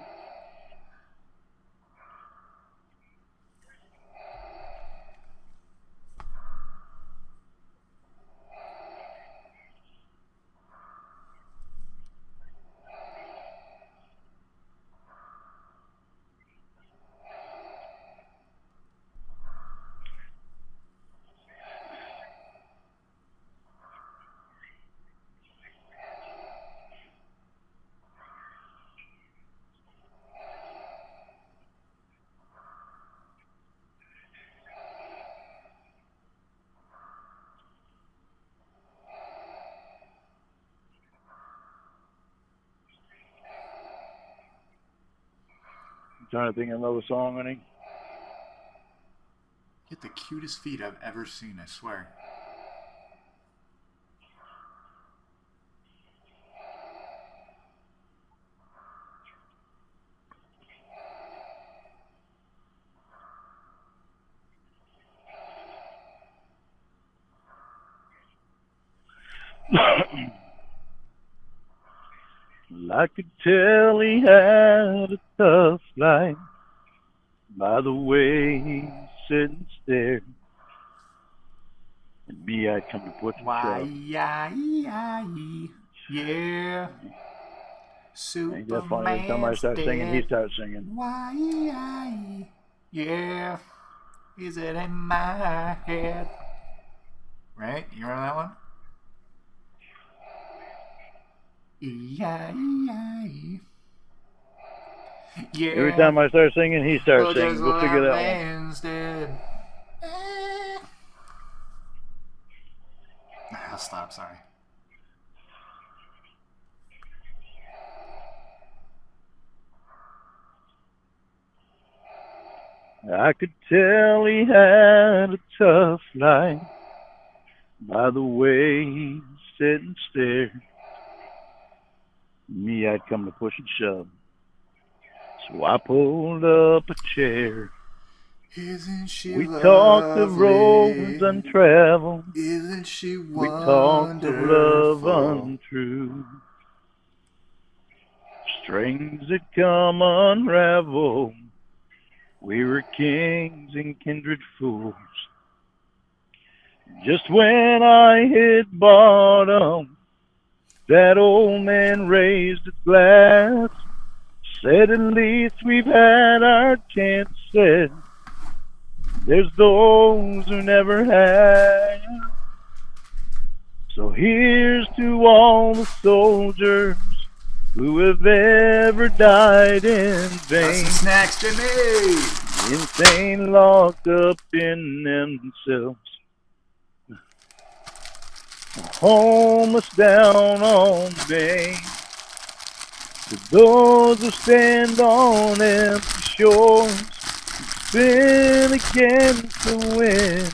trying to think of another song, honey. You have the cutest feet I've ever seen, I swear. I could tell he had a tough life by the way he sit and stare. And me, I'd come to put the Why, shove. yeah. Ain't that funny? Every time I start singing, he starts singing. Why, yeah. Is it in my head? Right? You remember that one? Yeah. Every time I start singing, he starts singing. We'll figure that one. Instead. I'll stop, sorry. I could tell he had a tough life by the way he sit and stare. Me, I'd come to push and shove. So I pulled up a chair. Isn't she We lovely? talked of roads untraveled. Isn't she wonderful? We talked of love untrue. Strings that come unraveled. We were kings and kindred fools. Just when I hit bottom, that old man raised his glass, said at least we've had our chance, said there's those who never have. So here's to all the soldiers who have ever died in vain. Snacks, Jimmy! Insane, locked up in themselves. Homeless down on Main. To those who stand on empty shores, spin against the wind.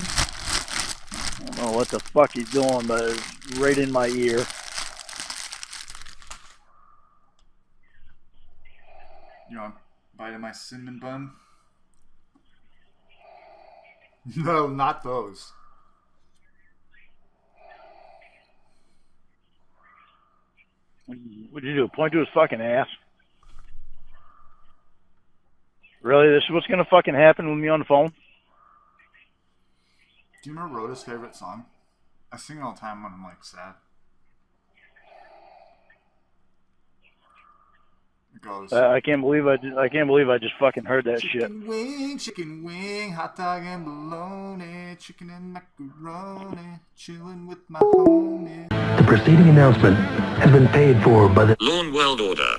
I don't know what the fuck he's doing, but it's right in my ear. You want a bite of my cinnamon bun? No, not those. What'd you do? Point to his fucking ass? Really? This is what's gonna fucking happen with me on the phone? Do you remember Rhoda's favorite song? I sing it all the time when I'm like sad. It goes. I can't believe I just fucking heard that shit. Chicken wing, hot dog and bologna, chicken and macaroni, chilling with my homie. The preceding announcement has been paid for by the Lawn World Order.